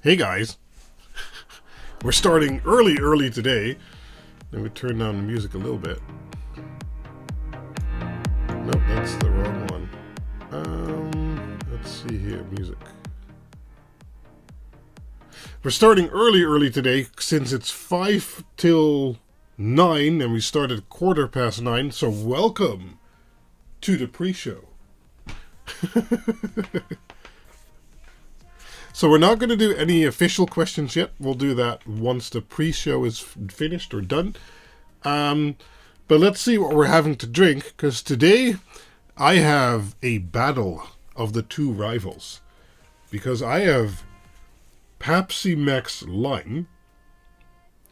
Hey guys, we're starting early today. Let me turn down the music a little bit. Nope, that's the wrong one. Let's see here, music. We're starting early today since it's 5 till 9 and we started 9:15, so welcome to the pre-show. So we're not going to do any official questions yet. We'll do that once the pre-show is finished or done. But let's see what we're having to drink, because today I have a battle of the two rivals. Because I have Pepsi Max Lime.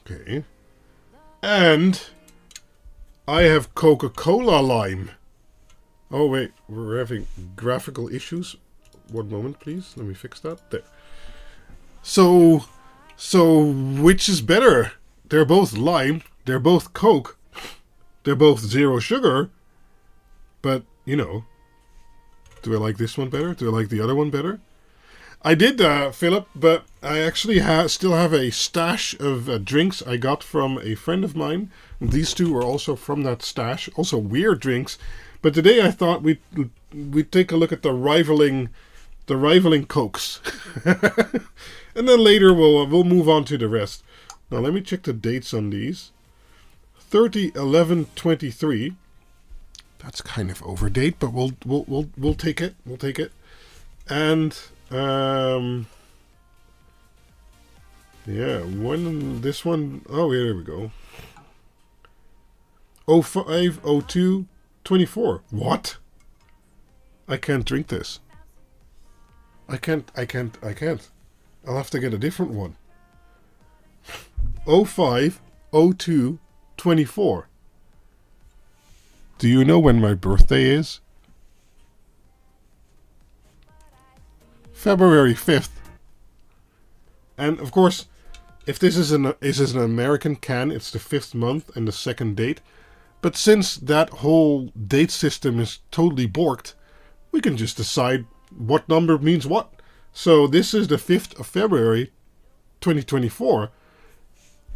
Okay. And I have Coca-Cola Lime. Oh wait, we're having graphical issues. One moment, please. Let me fix that. There. So which is better? They're both lime. They're both Coke. They're both zero sugar. But, you know, do I like this one better? Do I like the other one better? I did, Philip, but I actually still have a stash of drinks I got from a friend of mine. These two were also from that stash. Also weird drinks. But today I thought we'd take a look at the rivaling Cokes. And then later we'll move on to the rest. Now let me check the dates on these. 30/11/23. That's kind of over date, but we'll take it. We'll take it. And yeah, this one, oh yeah, there we go. 05/02/24. What? I can't drink this. I can't. I'll have to get a different one. 05/02/24. Do you know when my birthday is? February 5th. And of course, if this is an American can, it's the 5th month and the second date. But since that whole date system is totally borked, we can just decide what number means what. So this is the 5th of February, 2024.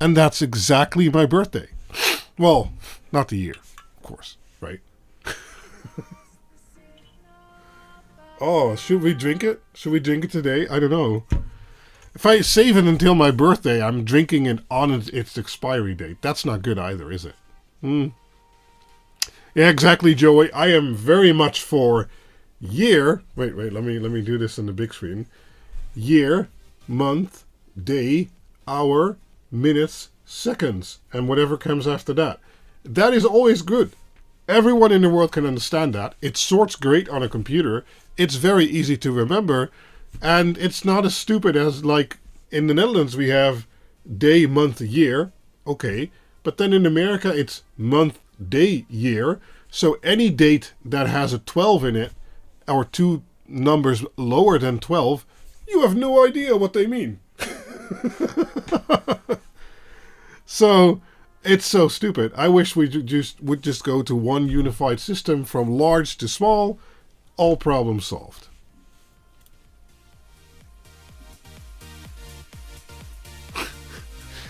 And that's exactly my birthday. Well, not the year, of course, right? Oh, should we drink it? Should we drink it today? I don't know. If I save it until my birthday, I'm drinking it on its expiry date. That's not good either, is it? Yeah, exactly, Joey. I am very much for year. Wait. Let me do this on the big screen. Year, month, day, hour, minutes, seconds, and whatever comes after that. That is always good. Everyone in the world can understand that. It sorts great on a computer. It's very easy to remember, and it's not as stupid as, like, in the Netherlands we have day, month, year. Okay, but then in America it's month, day, year. So any date that has a 12 in it, or two numbers lower than 12, you have no idea what they mean. So it's so stupid. I wish we would just go to one unified system from large to small, all problems solved.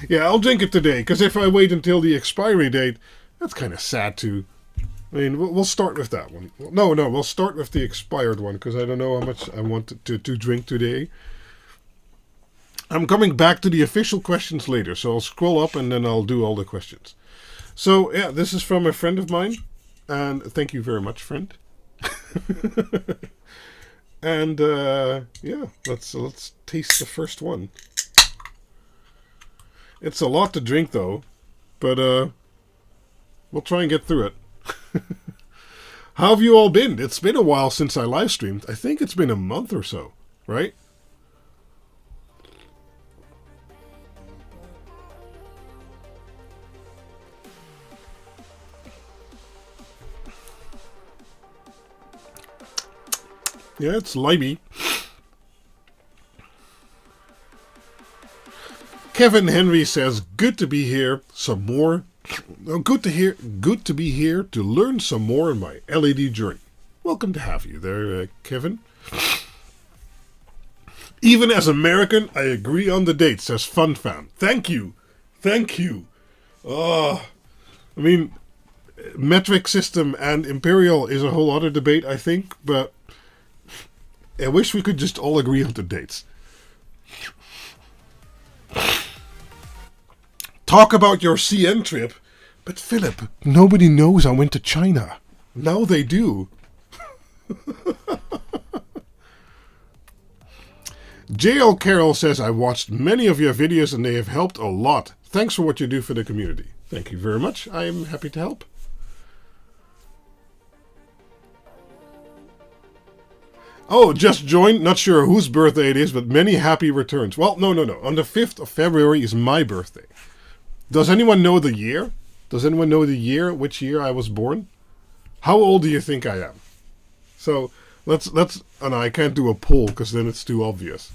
Yeah, I'll drink it today, because if I wait until the expiry date, that's kind of sad too. I mean, we'll start with that one. No, we'll start with the expired one, because I don't know how much I want to drink today. I'm coming back to the official questions later, so I'll scroll up and then I'll do all the questions. So, yeah, this is from a friend of mine, and thank you very much, friend. And, yeah, let's taste the first one. It's a lot to drink, though, but we'll try and get through it. How have you all been? It's been a while since I live streamed. I think it's been a month or so, right? Yeah, it's limey. Kevin Henry says, good to be here. Some more. Good to be here to learn some more in my LED journey. Welcome to have you there, Kevin. Even as American, I agree on the date, says FunFan. Thank you. Thank you. Oh, I mean, metric system and imperial is a whole other debate, I think, but I wish we could just all agree on the dates. Talk about your CN trip, but Philip, nobody knows I went to China. Now they do. JL Carroll says, I watched many of your videos and they have helped a lot. Thanks for what you do for the community. Thank you very much. I am happy to help. Oh, just joined. Not sure whose birthday it is, but many happy returns. Well, no. On the 5th of February is my birthday. Does anyone know the year? Does anyone know the year, which year I was born? How old do you think I am? So, let's, oh no, I can't do a poll because then it's too obvious.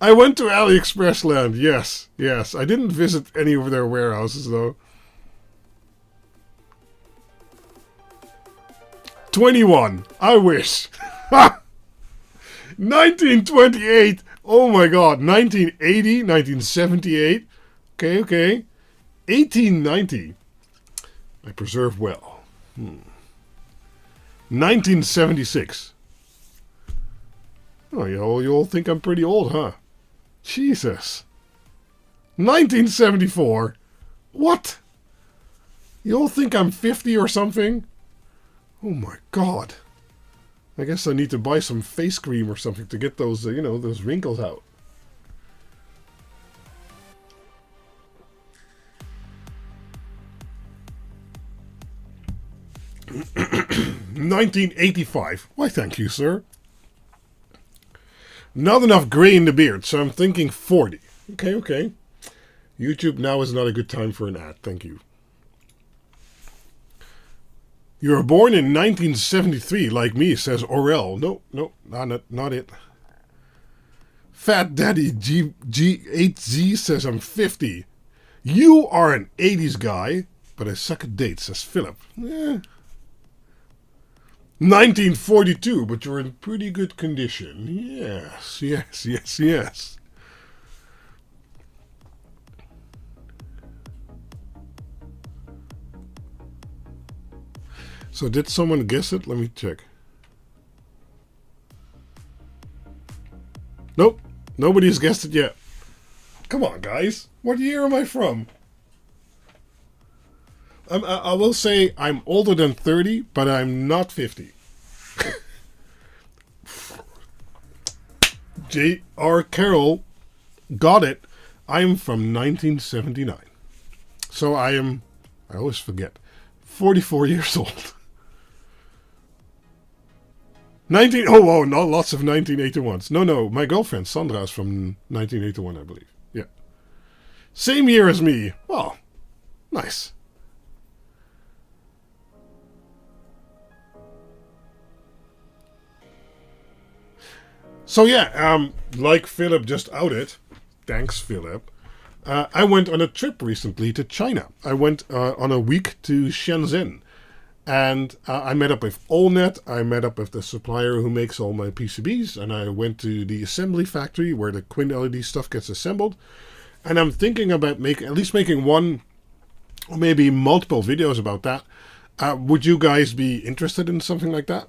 I went to AliExpress land. Yes. I didn't visit any of their warehouses though. 21. I wish. 1928. Oh my god. 1980. 1978. Okay. 1890. I preserve well. 1976. Oh, you all think I'm pretty old, huh? Jesus. 1974. What? You all think I'm 50 or something? Oh my god. I guess I need to buy some face cream or something to get those, those wrinkles out. $1985. Why, thank you, sir. Not enough gray in the beard, so I'm thinking 40. Okay. YouTube now is not a good time for an ad. Thank you. You were born in 1973, like me, says Orel. No, not it. Fat Daddy G8Z says I'm 50. You are an 80s guy, but I suck at dates, says Philip. 1942, but you're in pretty good condition. Yes. So did someone guess it? Let me check. Nope. Nobody's guessed it yet. Come on, guys. What year am I from? I will say I'm older than 30, but I'm not 50. J.R. Carroll got it. I'm from 1979. So I always forget, 44 years old. Not lots of 1981s. No, my girlfriend Sandra is from 1981, I believe. Yeah. Same year as me. Well, nice. So yeah, like Philip just outed, thanks Philip, I went on a trip recently to China. I went on a week to Shenzhen. And I met up with Allnet, I met up with the supplier who makes all my PCBs, and I went to the assembly factory where the Quinled LED stuff gets assembled. And I'm thinking about making one, or maybe multiple videos about that. Would you guys be interested in something like that?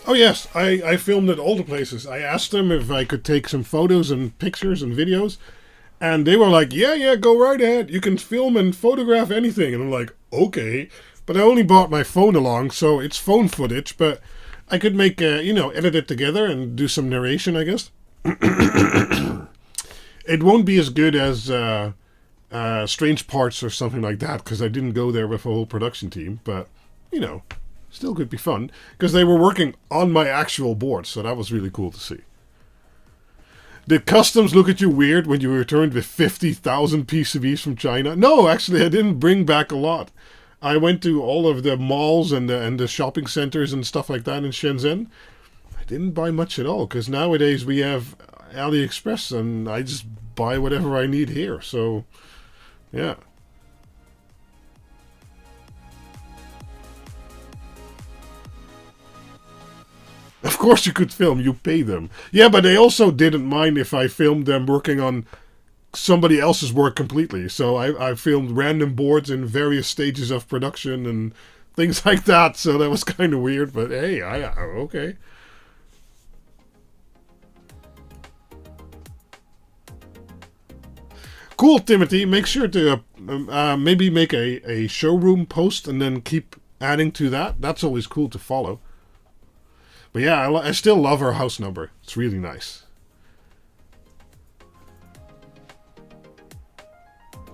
Oh yes, I filmed at all the places. I asked them if I could take some photos and pictures and videos, and they were like, yeah, go right ahead. You can film and photograph anything. And I'm like, okay. But I only brought my phone along, so it's phone footage, but I could make, edit it together and do some narration, I guess. It won't be as good as Strange Parts or something like that, because I didn't go there with a whole production team, but, still could be fun, because they were working on my actual board, so that was really cool to see. Did customs look at you weird when you returned with 50,000 PCBs from China? No, actually, I didn't bring back a lot. I went to all of the malls and the shopping centers and stuff like that in Shenzhen. I didn't buy much at all because nowadays we have AliExpress and I just buy whatever I need here. So, yeah. Of course you could film, you pay them. Yeah, but they also didn't mind if I filmed them working on somebody else's work completely. So I filmed random boards in various stages of production and things like that. So that was kind of weird, but hey, okay. Cool, Timothy. Make sure to maybe make a showroom post and then keep adding to that. That's always cool to follow. But yeah, I still love our house number. It's really nice.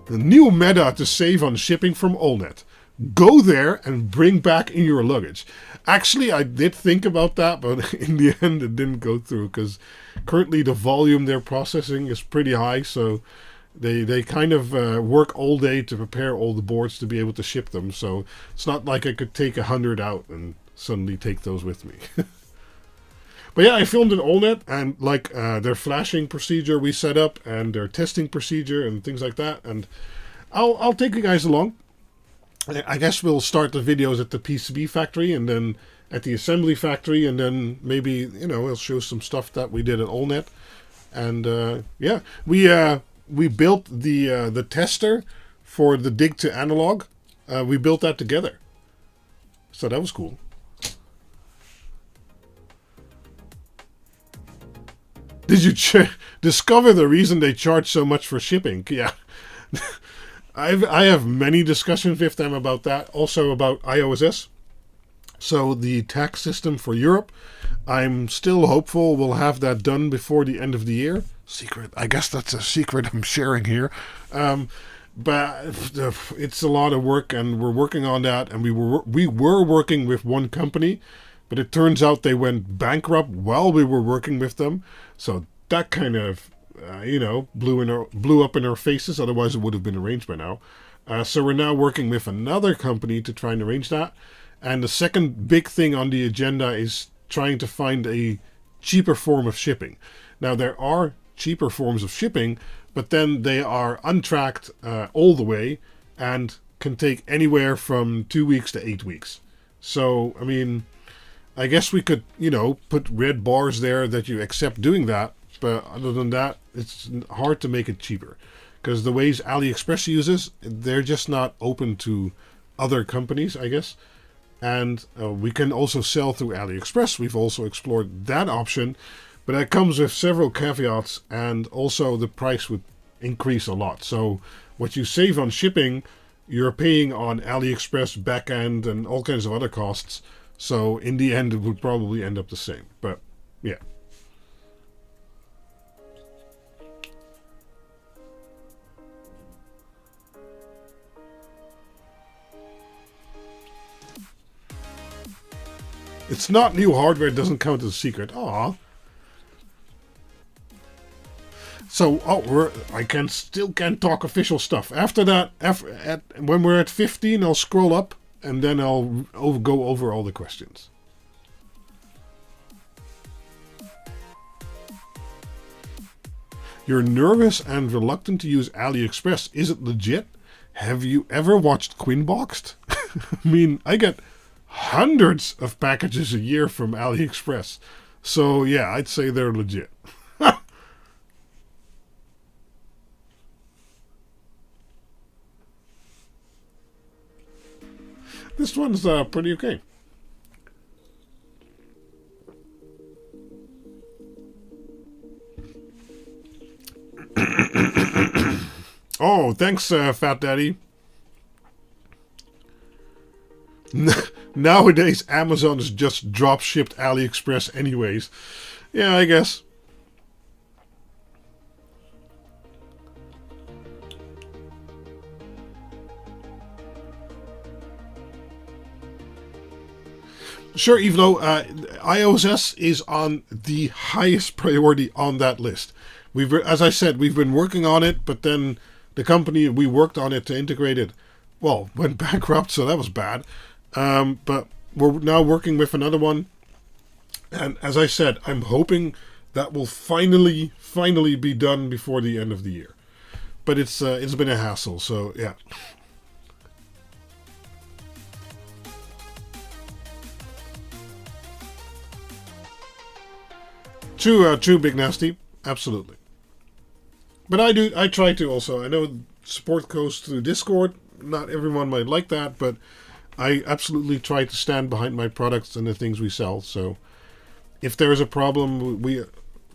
The new meta to save on shipping from Allnet. Go there and bring back in your luggage. Actually, I did think about that, but in the end it didn't go through because currently the volume they're processing is pretty high, so they kind of work all day to prepare all the boards to be able to ship them. So it's not like I could take 100 out and suddenly take those with me. But yeah, I filmed in Allnet and like their flashing procedure we set up and their testing procedure and things like that. And I'll take you guys along. I guess we'll start the videos at the PCB factory and then at the assembly factory, and then maybe we'll show some stuff that we did at Allnet. And yeah, we built the tester for the dig to analog. We built that together, so that was cool. Did you discover the reason they charge so much for shipping? Yeah. I have many discussions with them about that. Also about IOSS. So the tax system for Europe. I'm still hopeful we'll have that done before the end of the year. Secret. I guess that's a secret I'm sharing here. But it's a lot of work and we're working on that. And we were working with one company. But it turns out they went bankrupt while we were working with them. So that kind of, blew up in our faces. Otherwise, it would have been arranged by now. So we're now working with another company to try and arrange that. And the second big thing on the agenda is trying to find a cheaper form of shipping. Now, there are cheaper forms of shipping, but then they are untracked all the way and can take anywhere from 2 weeks to 8 weeks. So, I mean, I guess we could, put red bars there that you accept doing that. But other than that, it's hard to make it cheaper. Because the ways AliExpress uses, they're just not open to other companies, I guess. And we can also sell through AliExpress. We've also explored that option. But that comes with several caveats. And also the price would increase a lot. So what you save on shipping, you're paying on AliExpress backend and all kinds of other costs. So in the end, it would probably end up the same. But yeah. It's not new hardware. It doesn't count as a secret. Aww. So, I still can't talk official stuff. After that, when we're at 15, I'll scroll up. And then I'll go over all the questions. You're nervous and reluctant to use AliExpress. Is it legit? Have you ever watched Quinboxed? I mean, I get hundreds of packages a year from AliExpress. So yeah, I'd say they're legit. This one's pretty okay. Oh, thanks, Fat Daddy. Nowadays, Amazon is just drop-shipped AliExpress anyways. Yeah, I guess. Sure, even though iOS is on the highest priority on that list. As I said, we've been working on it, but then the company we worked on it to integrate it, well, went bankrupt, so that was bad. But we're now working with another one, and as I said, I'm hoping that will finally be done before the end of the year. But it's been a hassle, so yeah. True, Big Nasty, absolutely. But I try to also. I know support goes through Discord. Not everyone might like that, but I absolutely try to stand behind my products and the things we sell. So if there is a problem, we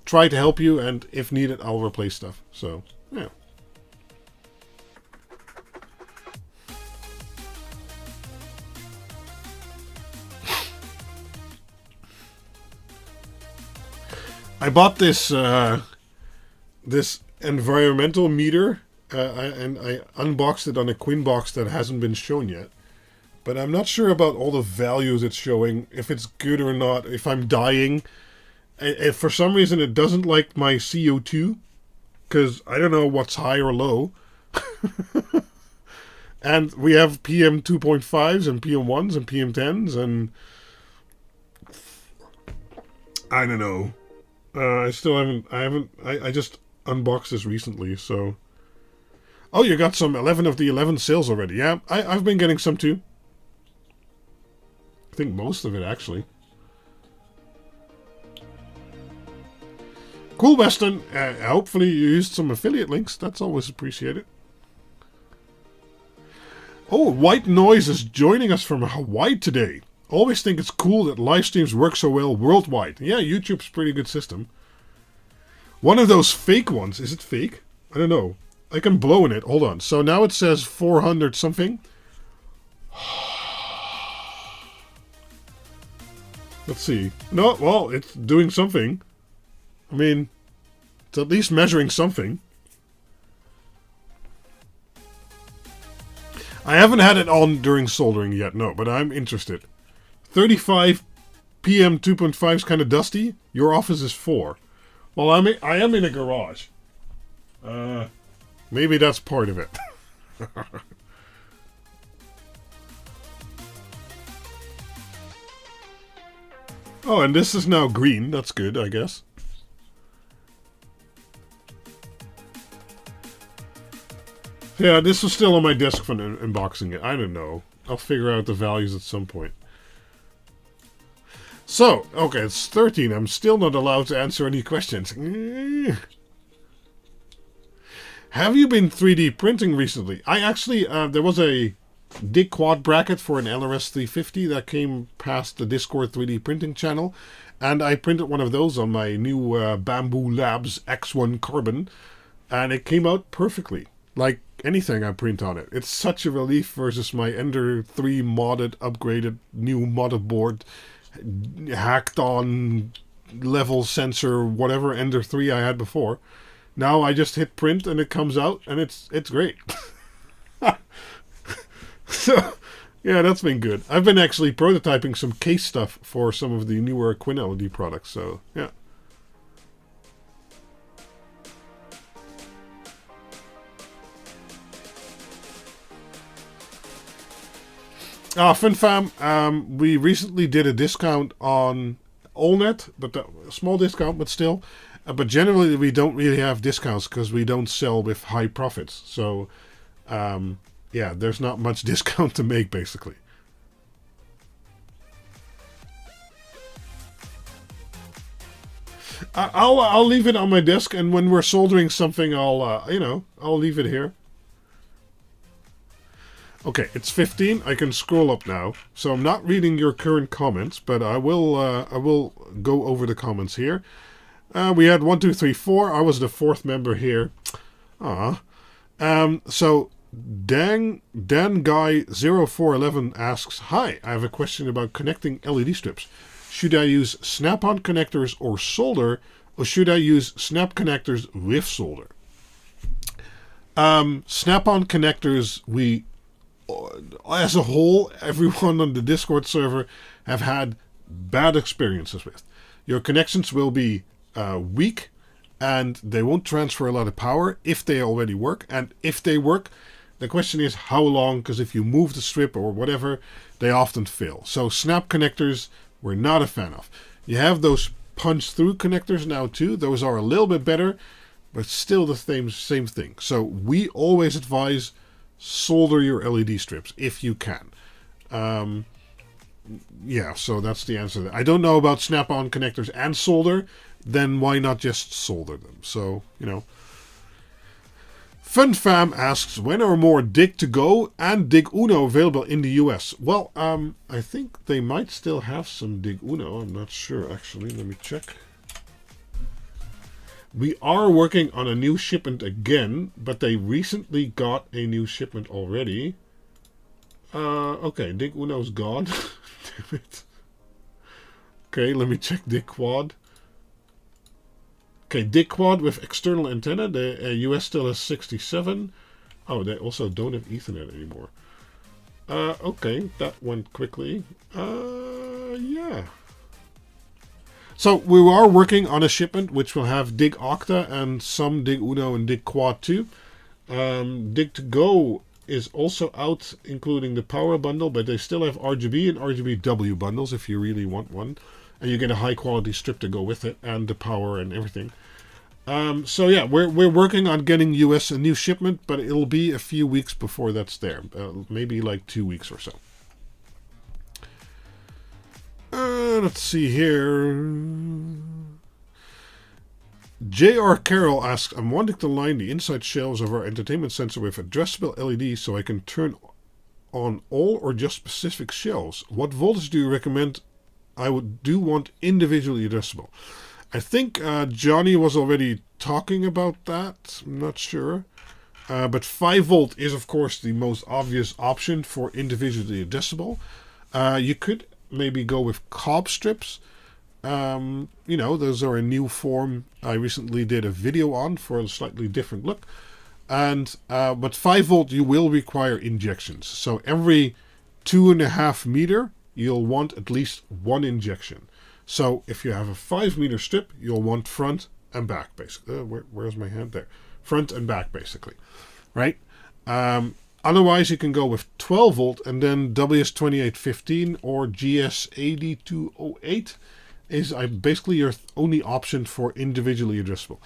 try to help you, and if needed, I'll replace stuff. So yeah. I bought this this environmental meter, and I unboxed it on a Quinbox that hasn't been shown yet. But I'm not sure about all the values it's showing, if it's good or not, if I'm dying. If for some reason it doesn't like my CO2, because I don't know what's high or low. And we have PM 2.5s and PM 1s and PM 10s, and I don't know. I still haven't. I just unboxed this recently, so. Oh, you got some 11 of the 11 sales already. Yeah, I've been getting some too. I think most of it, actually. Cool, Weston. Hopefully you used some affiliate links. That's always appreciated. Oh, White Noise is joining us from Hawaii today. Always think it's cool that live streams work so well worldwide. Yeah, YouTube's a pretty good system. One of those fake ones. Is it fake? I don't know. I can blow in it. Hold on. So now it says 400 something. Let's see. No, well, it's doing something. I mean, it's at least measuring something. I haven't had it on during soldering yet, no, but I'm interested. 35 PM 2.5 is kind of dusty. Your office is 4. Well, I am in a garage. Maybe that's part of it. Oh, and this is now green. That's good, I guess. Yeah, this was still on my desk from unboxing it. I don't know. I'll figure out the values at some point. So, okay, it's 13. I'm still not allowed to answer any questions. Have you been 3D printing recently? I actually, there was a dig quad bracket for an LRS 350 that came past the Discord 3D printing channel, and I printed one of those on my new Bamboo Labs X1 Carbon, and it came out perfectly. Like anything I print on it. It's such a relief versus my Ender 3 modded, upgraded, new motherboard, hacked on level sensor, whatever Ender 3 I had before. Now I just hit print and it comes out, and it's great. So, yeah, that's been good. I've been actually prototyping some case stuff for some of the newer Quinled products, so, yeah. FinFam, we recently did a discount on AllNet, but a small discount, but still. But generally, we don't really have discounts because we don't sell with high profits. So, yeah, there's not much discount to make, basically. I'll leave it on my desk, and when we're soldering something, I'll leave it here. Okay, it's 15. I can scroll up now. So I'm not reading your current comments, but I will go over the comments here. We had 1, 2, 3, 4. I was the 4th member here. So Dan Guy 0411 asks, "Hi, I have a question about connecting LED strips. Should I use snap-on connectors or solder, or should I use snap connectors with solder?" Snap-on connectors, as a whole, everyone on the Discord server have had bad experiences with. Your connections will be weak, and they won't transfer a lot of power if they already work. And if they work, the question is how long, because if you move the strip or whatever, they often fail. So snap connectors, we're not a fan of. You have those punch-through connectors now too. Those are a little bit better, but still the same thing. So we always advise solder your LED strips if you can. Yeah, so that's the answer. I don't know about snap-on connectors and solder. Then why not just solder them? So, you know. FunFam asks, when are more Dig2Go and Dig Uno available in the US? Well, I think they might still have some Dig Uno. I'm not sure, actually. Let me check. We are working on a new shipment again, but they recently got a new shipment already. Okay, Dig Uno's gone. Damn it. Okay, let me check Dig Quad. Okay, Dig Quad with external antenna. The US still has 67. Oh, they also don't have Ethernet anymore. Okay, that went quickly. Yeah. So we are working on a shipment which will have Dig Octa and some Dig Uno and Dig Quad too. Dig2Go is also out, including the power bundle, but they still have RGB and RGBW bundles if you really want one. And you get a high quality strip to go with it, and the power and everything. So yeah, we're working on getting US a new shipment, but it'll be a few weeks before that's there. Maybe like 2 weeks or so. Let's see here. J.R. Carroll asks, I'm wanting to line the inside shelves of our entertainment center with addressable LEDs so I can turn on all or just specific shelves. What voltage do you recommend? I do want individually addressable. I think Johnny was already talking about that. I'm not sure. But 5 volt is, of course, the most obvious option for individually addressable. You could maybe go with cob strips. You know, those are a new form I recently did a video on for a slightly different look. And but 5 volt you will require injections. So every 2.5 meter you'll want at least 1 injection. So if you have a 5 meter strip, you'll want front and back basically. Where's my hand there? Front and back basically, right? Otherwise you can go with 12 volt and then WS2815 or GS8208 is basically your only option for individually addressable.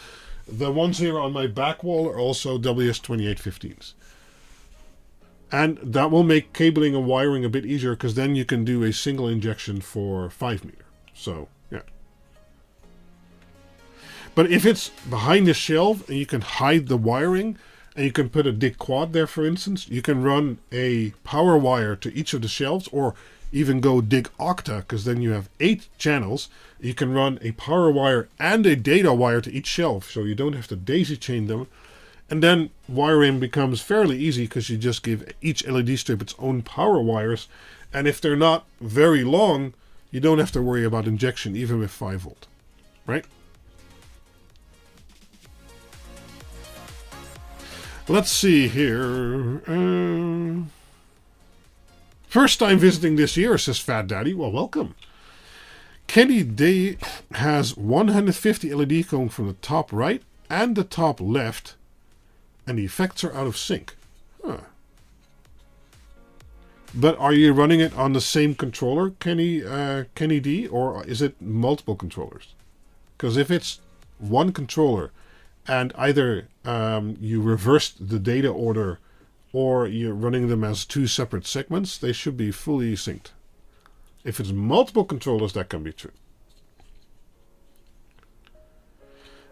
The ones here on my back wall are also WS2815s. And that will make cabling and wiring a bit easier because then you can do a single injection for 5 meter. So, yeah. But if it's behind the shelf and you can hide the wiring and you can put a Dig Quad there, for instance, you can run a power wire to each of the shelves or even go Dig Octa because then you have 8 channels. You can run a power wire and a data wire to each shelf so you don't have to daisy chain them. And then wiring becomes fairly easy because you just give each LED strip its own power wires. And if they're not very long, you don't have to worry about injection even with 5 volt. Right? Let's see here. First time visiting this year, says Fat Daddy. Well, welcome. Kenny Day has 150 LED going from the top right and the top left. And the effects are out of sync. Huh. But are you running it on the same controller, Kenny D, or is it multiple controllers? Because if it's one controller and either you reversed the data order or you're running them as 2 separate segments, they should be fully synced. If it's multiple controllers, that can be true.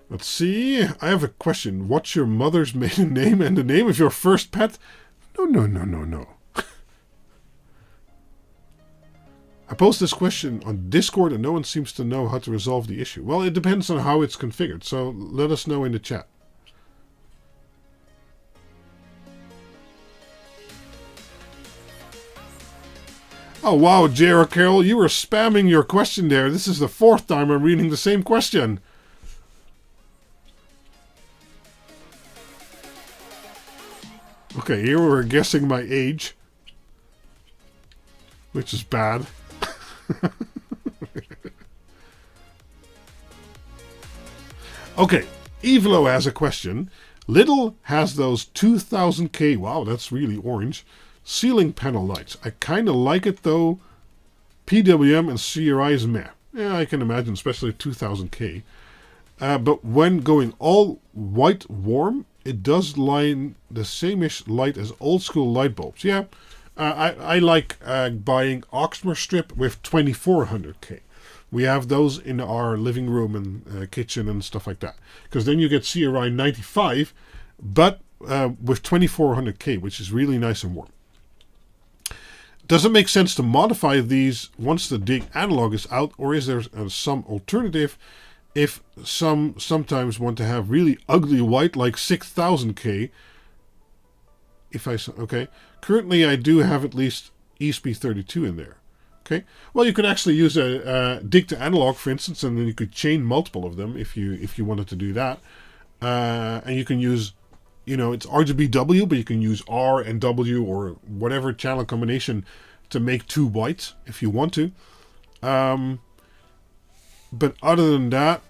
Let's see. I have a question. What's your mother's maiden name and the name of your first pet? No. I posed this question on Discord and no one seems to know how to resolve the issue. Well, it depends on how it's configured, so let us know in the chat. Oh wow, J.R. Carroll, you were spamming your question there. This is the 4th time I'm reading the same question. Okay, here we're guessing my age. Which is bad. Okay, Evelo has a question. Lidl has those 2000K, wow, that's really orange, ceiling panel lights. I kind of like it though. PWM and CRI is meh. Yeah, I can imagine, especially 2000K. But when going all white warm, it does line the same-ish light as old school light bulbs. Yeah, I like buying Oxmer strip with 2400K. We have those in our living room and kitchen and stuff like that. Because then you get CRI 95, but with 2400K, which is really nice and warm. Does it make sense to modify these once the dig analog is out, or is there some alternative if sometimes want to have really ugly white like 6000K? Okay, currently I do have at least ESP32 in there. Okay, well you could actually use a dig to analog, for instance, and then you could chain multiple of them if you wanted to do that, and you can use, you know, it's RGBW, but you can use R and W or whatever channel combination to make two whites if you want to. But other than that,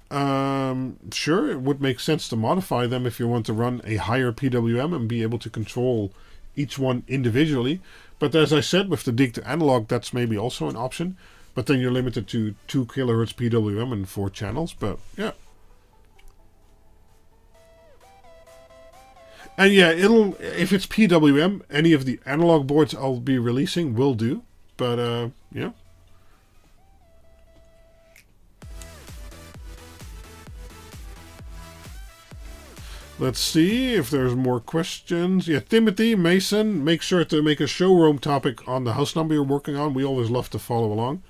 sure, it would make sense to modify them if you want to run a higher PWM and be able to control each one individually. But as I said, with the dig to analog, that's maybe also an option. But then you're limited to 2 kHz PWM and 4 channels. But yeah. And yeah, if it's PWM, any of the analog boards I'll be releasing will do. But yeah. Let's see if there's more questions. Yeah, Timothy, Mason, make sure to make a showroom topic on the house number you're working on. We always love to follow along.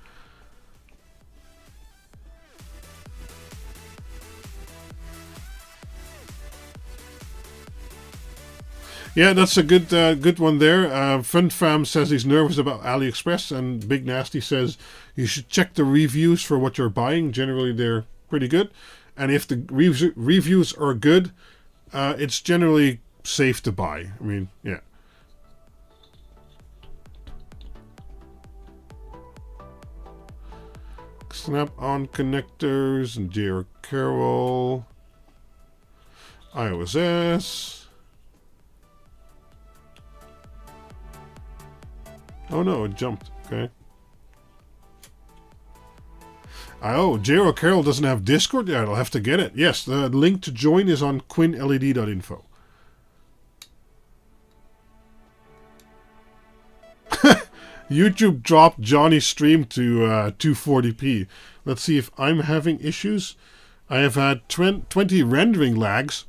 Yeah, that's a good one there. FunFam says he's nervous about AliExpress, and Big Nasty says you should check the reviews for what you're buying. Generally, they're pretty good. And if the reviews are good, it's generally safe to buy. I mean, yeah. Snap-on connectors and JR Carroll. iOS S. Oh no, it jumped. Okay. Oh, JR Carroll doesn't have Discord yet. I'll have to get it. Yes, the link to join is on Quinled.info. YouTube dropped Johnny's stream to 240p. Let's see if I'm having issues. I have had 20 rendering lags.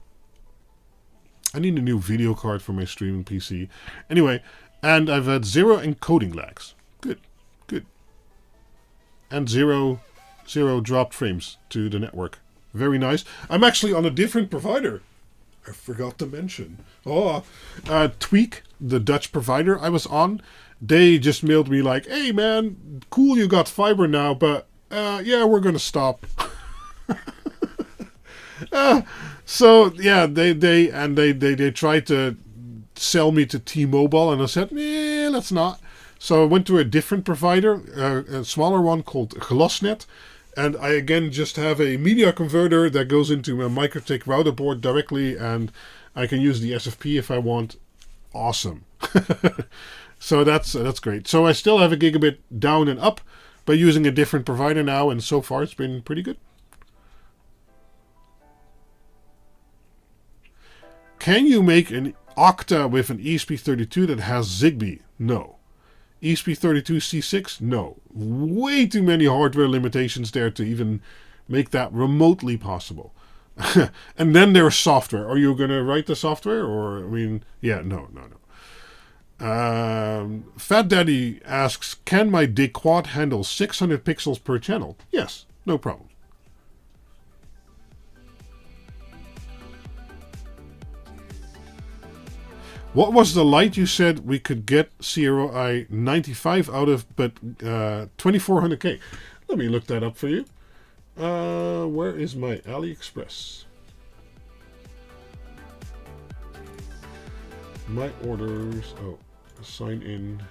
I need a new video card for my streaming PC. Anyway, and I've had 0 encoding lags. Good, good. And zero dropped frames to the network. Very nice. I'm actually on a different provider. I forgot to mention. Tweak, the Dutch provider I was on, they just mailed me like, hey man, cool you got fiber now, but yeah, we're gonna stop. So yeah, they tried to sell me to T-Mobile, and I said, nah, let's not. So I went to a different provider, a smaller one called Glasnet, and I again just have a media converter that goes into a MikroTik router board directly, and I can use the SFP if I want. Awesome. So that's great. So I still have a gigabit down and up, but using a different provider now, and so far it's been pretty good. Can you make an Octa with an ESP32 that has Zigbee? No. ESP32C6? No. Way too many hardware limitations there to even make that remotely possible. And then there's software. Are you going to write the software? Or, I mean, yeah, no. Fat Daddy asks, can my DIG Quad handle 600 pixels per channel? Yes, no problem. What was the light you said we could get CRI 95 out of, but 2400K? Let me look that up for you. Where is my AliExpress? My orders. Oh, sign in.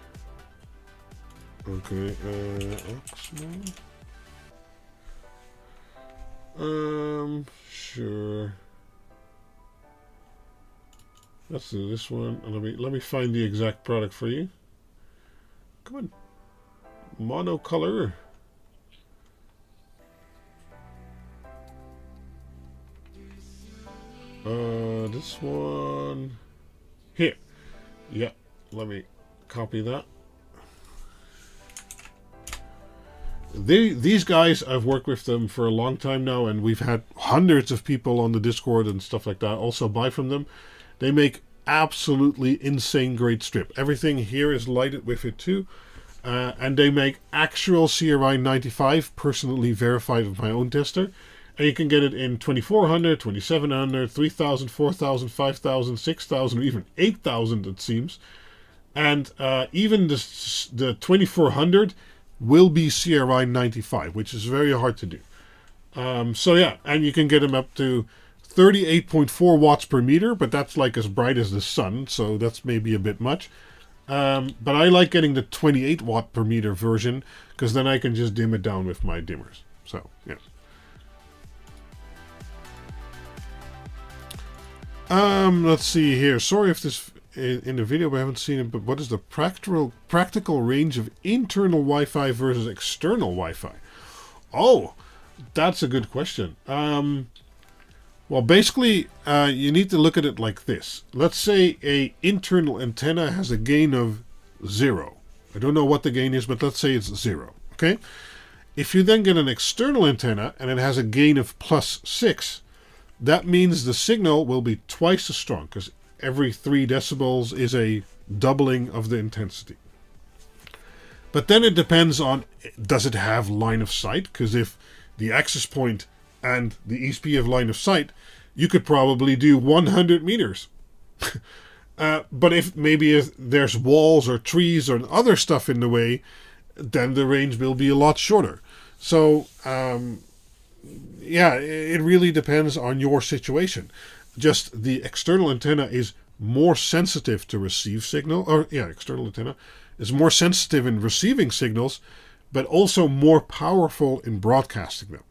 Okay. Sure. Let's do this one. Let me find the exact product for you. Come on. Monocolor. This one here. Yeah, let me copy that. These guys, I've worked with them for a long time now, and we've had hundreds of people on the Discord and stuff like that also buy from them. They make absolutely insane great strip. Everything here is lighted with it too. And they make actual CRI 95, personally verified with my own tester. And you can get it in 2400, 2700, 3000, 4000, 5000, 6000, or even 8000 it seems. And even the 2400 will be CRI 95, which is very hard to do. So yeah, and you can get them up to 38.4 watts per meter, but that's like as bright as the sun, so that's maybe a bit much. But I like getting the 28 watt per meter version, because then I can just dim it down with my dimmers. So yeah. Let's see here. Sorry if this in the video we haven't seen it, but what is the practical range of internal Wi-Fi versus external Wi-Fi? Oh, that's a good question. Well, basically, you need to look at it like this. Let's say a internal antenna has a gain of 0. I don't know what the gain is, but let's say it's 0. Okay. If you then get an external antenna and it has a gain of +6, that means the signal will be twice as strong, because every 3 decibels is a doubling of the intensity. But then it depends on, does it have line of sight? Because if the access point and the ESP have line of sight, you could probably do 100 meters. But if there's walls or trees or other stuff in the way, then the range will be a lot shorter. So, yeah, it really depends on your situation. Just the external antenna is more sensitive to receive signal, or yeah, external antenna is more sensitive in receiving signals, but also more powerful in broadcasting them.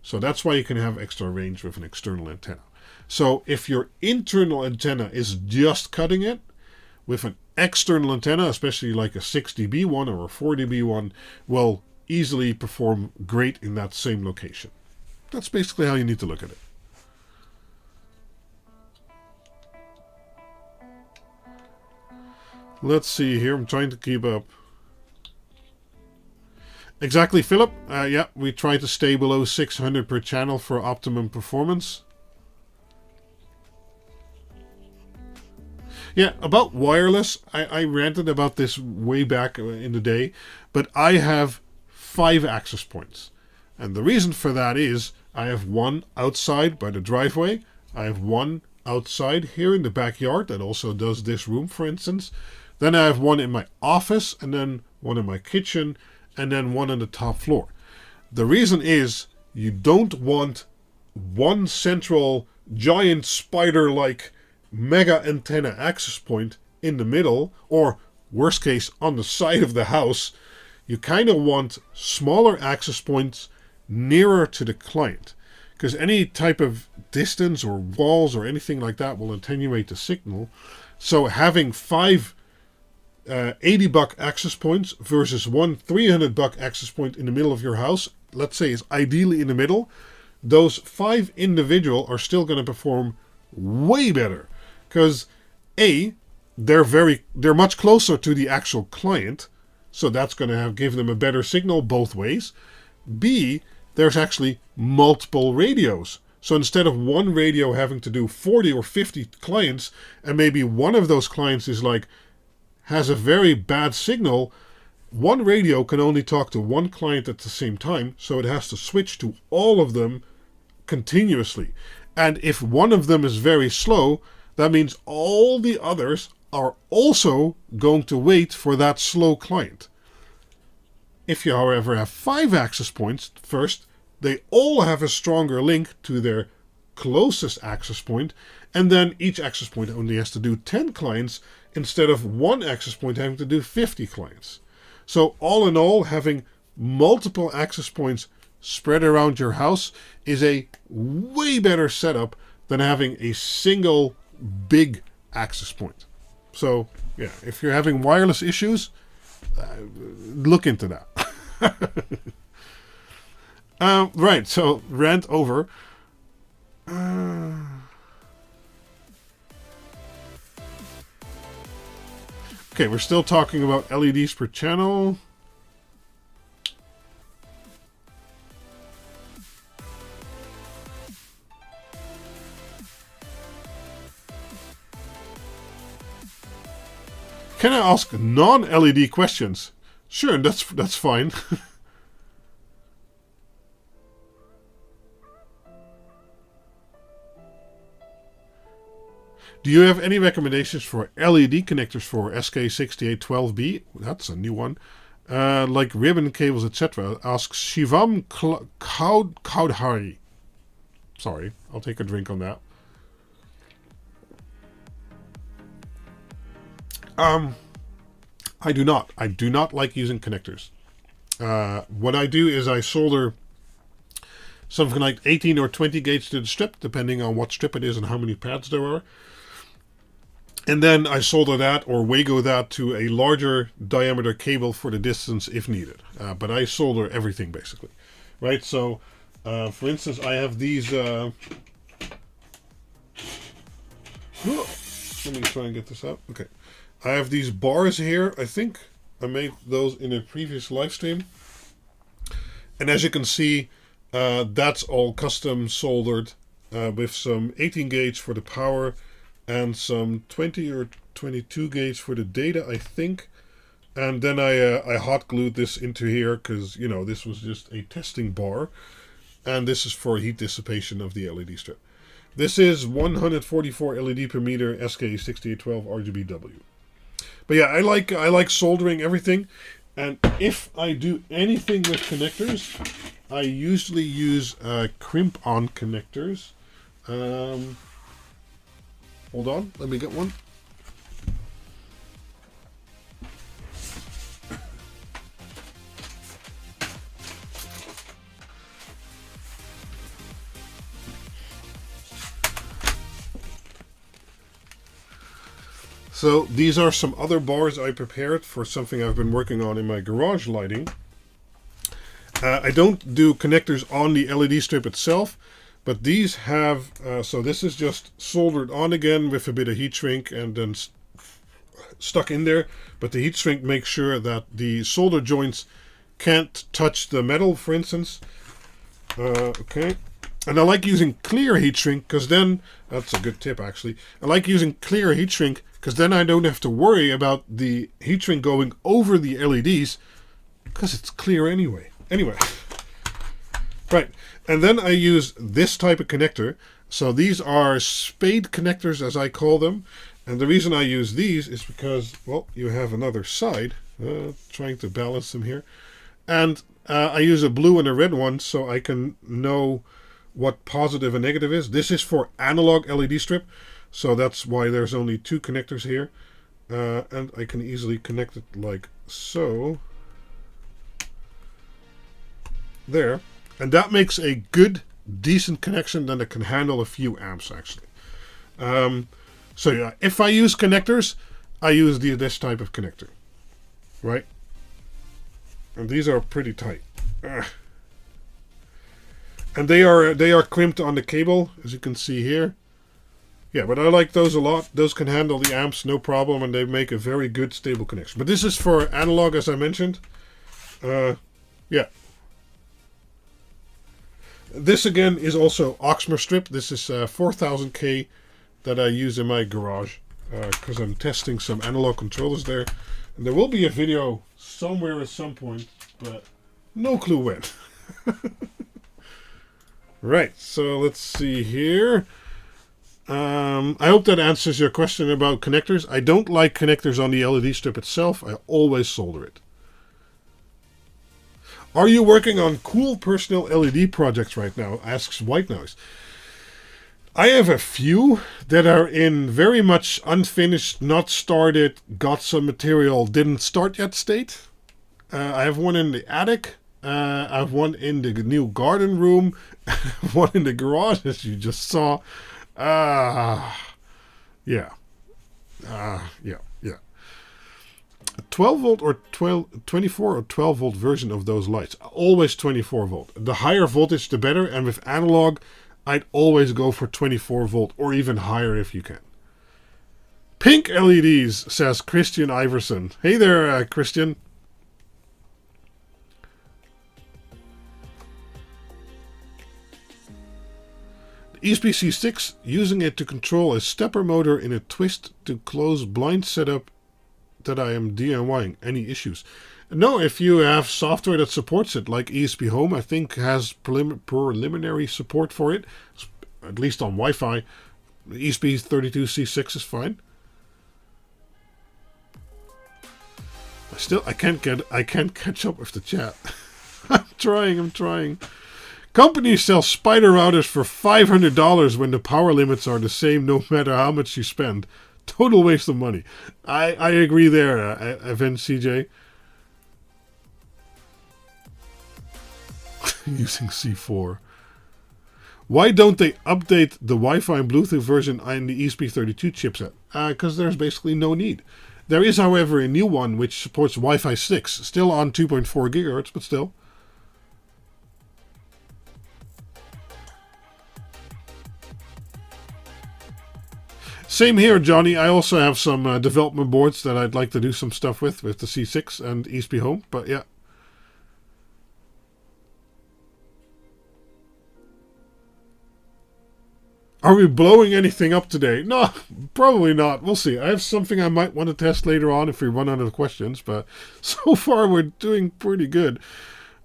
So that's why you can have extra range with an external antenna. So if your internal antenna is just cutting it, with an external antenna, especially like a 6 dB one or a 4 dB one, will easily perform great in that same location. That's basically how you need to look at it. Let's see here. I'm trying to keep up. Exactly, Philip. Yeah, we try to stay below 600 per channel for optimum performance. Yeah, about wireless, I ranted about this way back in the day, but I have 5 access points. And the reason for that is I have one outside by the driveway. I have one outside here in the backyard that also does this room, for instance. Then I have one in my office, and then one in my kitchen, and then one on the top floor. The reason is you don't want one central giant spider-like mega antenna access point in the middle, or worst case on the side of the house. You kind of want smaller access points nearer to the client, because any type of distance or walls or anything like that will attenuate the signal. So having 5 $80 access points versus one $300 access point in the middle of your house, let's say is ideally in the middle, those 5 individual are still going to perform way better, because they're much closer to the actual client, so that's going to give them a better signal both ways. B, there's actually multiple radios, so instead of one radio having to do 40 or 50 clients, and maybe one of those clients has a very bad signal, one radio can only talk to one client at the same time, so it has to switch to all of them continuously. And if one of them is very slow, that means all the others are also going to wait for that slow client. If you, however, have 5 access points, first, they all have a stronger link to their closest access point, and then each access point only has to do 10 clients instead of one access point having to do 50 clients. So all in all, having multiple access points spread around your house is a way better setup than having a single big access point. So, yeah, if you're having wireless issues, look into that. Right, so rant over. Okay, we're still talking about LEDs per channel. Can I ask non-LED questions? Sure, that's fine. Do you have any recommendations for LED connectors for SK6812B? That's a new one. Like ribbon cables, etc. Asks Shivam Kaudhari. Sorry, I'll take a drink on that. I do not. I do not like using connectors. What I do is I solder something like 18 or 20 gauge to the strip, depending on what strip it is and how many pads there are. And then I solder that or Wago that to a larger diameter cable for the distance if needed. But I solder everything basically. Right, so for instance, I have these... let me try and get this out. Okay. I have these bars here. I think I made those in a previous live stream. And as you can see, that's all custom soldered with some 18 gauge for the power and some 20 or 22 gauge for the data, I think. And then I hot glued this into here because, you know, this was just a testing bar. And this is for heat dissipation of the LED strip. This is 144 LED per meter SK6812 RGBW. But yeah, I like soldering everything. And if I do anything with connectors, I usually use crimp-on connectors. Hold on, let me get one. So these are some other bars I prepared for something I've been working on in my garage lighting. I don't do connectors on the LED strip itself, but these have, so this is just soldered on again with a bit of heat shrink and then stuck in there. But the heat shrink makes sure that the solder joints can't touch the metal, for instance. Okay. And I like using clear heat shrink because then, that's a good tip actually. I like using clear heat shrink because then I don't have to worry about the heat shrink going over the LEDs because it's clear anyway. Anyway, right. And then I use this type of connector. So these are spade connectors, as I call them. And the reason I use these is because, well, you have another side. Trying to balance them here. And I use a blue and a red one so I can know what positive and negative is. This is for analog LED strip. So that's why there's only two connectors here. And I can easily connect it like so. There. And that makes a good, decent connection that can handle a few amps actually. So yeah, if I use connectors, I use this type of connector. Right? And these are pretty tight. And they are crimped on the cable, as you can see here. Yeah, but I like those a lot. Those can handle the amps, no problem, and they make a very good, stable connection. But this is for analog, as I mentioned. Yeah. This, again, is also Oxmer strip. This is 4000K that I use in my garage because I'm testing some analog controllers there. And there will be a video somewhere at some point, but no clue when. Right, so let's see here. I hope that answers your question about connectors. I don't like connectors on the LED strip itself. I always solder it. Are you working on cool personal LED projects right now? Asks White Noise. I have a few that are in very much unfinished, not started, got some material, didn't start yet state. I have one in the attic. I have one in the new garden room, one in the garage, as you just saw. Yeah. Yeah. 12 volt or 24 or 12 volt version of those lights. Always 24 volt. The higher voltage, the better. And with analog, I'd always go for 24 volt or even higher if you can. Pink LEDs, says Christian Iverson. Hey there, Christian. ESP-C6, using it to control a stepper motor in a twist to close blind setup that I am DIYing. Any issues? No, if you have software that supports it, like ESP Home, I think has preliminary support for it, at least on Wi-Fi. ESP32C6 is fine. I can't catch up with the chat. I'm trying. Companies sell spider routers for $500 when the power limits are the same no matter how much you spend. Total waste of money. I agree there, Event CJ. Using C4. Why don't they update the Wi-Fi and Bluetooth version in the ESP32 chipset? Because there's basically no need. There is, however, a new one which supports Wi-Fi 6. Still on 2.4 gigahertz, but still. Same here, Johnny. I also have some development boards that I'd like to do some stuff with the C6 and ESP Home, but yeah. Are we blowing anything up today? No, probably not. We'll see. I have something I might want to test later on if we run out of questions, but so far we're doing pretty good.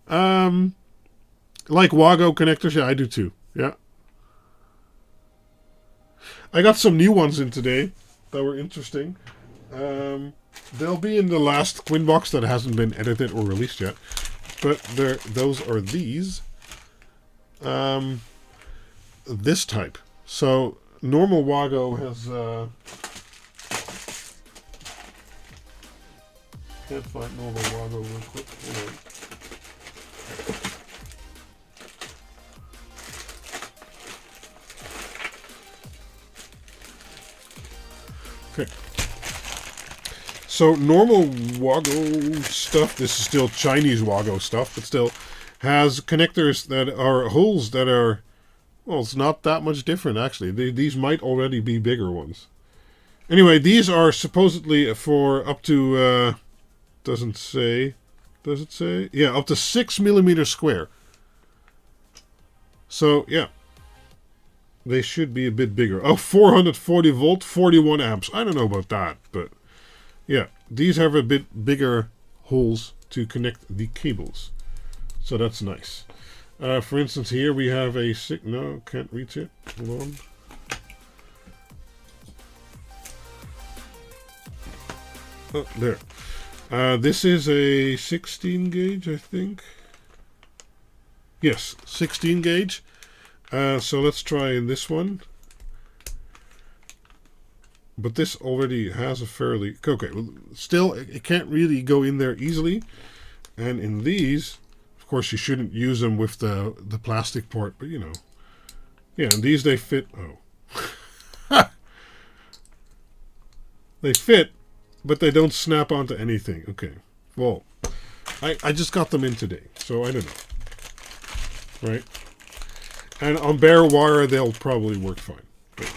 Like Wago connectors, yeah, I do too. Yeah. I got some new ones in today that were interesting. They'll be in the last Quinn box that hasn't been edited or released yet. But those are these. This type. So, normal Wago has... can't find normal Wago real quick. Hold on. Okay. So normal Wago stuff, this is still Chinese Wago stuff, but still has connectors that are holes that are, well, it's not that much different actually. These might already be bigger ones. Anyway, these are supposedly for up to, doesn't say, does it say? Yeah, up to 6 millimeters square. So, yeah. They should be a bit bigger. Oh, 440 volt, 41 amps. I don't know about that, but yeah. These have a bit bigger holes to connect the cables. So that's nice. For instance, here we have a... No, can't reach it. Hold on. Oh, there. This is a 16 gauge, I think. Yes, 16 gauge. So let's try this one. But this already has a fairly... Okay, well, still, it can't really go in there easily. And in these, of course, you shouldn't use them with the plastic part, but you know. Yeah, and these, they fit... Oh. They fit, but they don't snap onto anything. Okay, well, I just got them in today, so I don't know. Right? And on bare wire, they'll probably work fine. But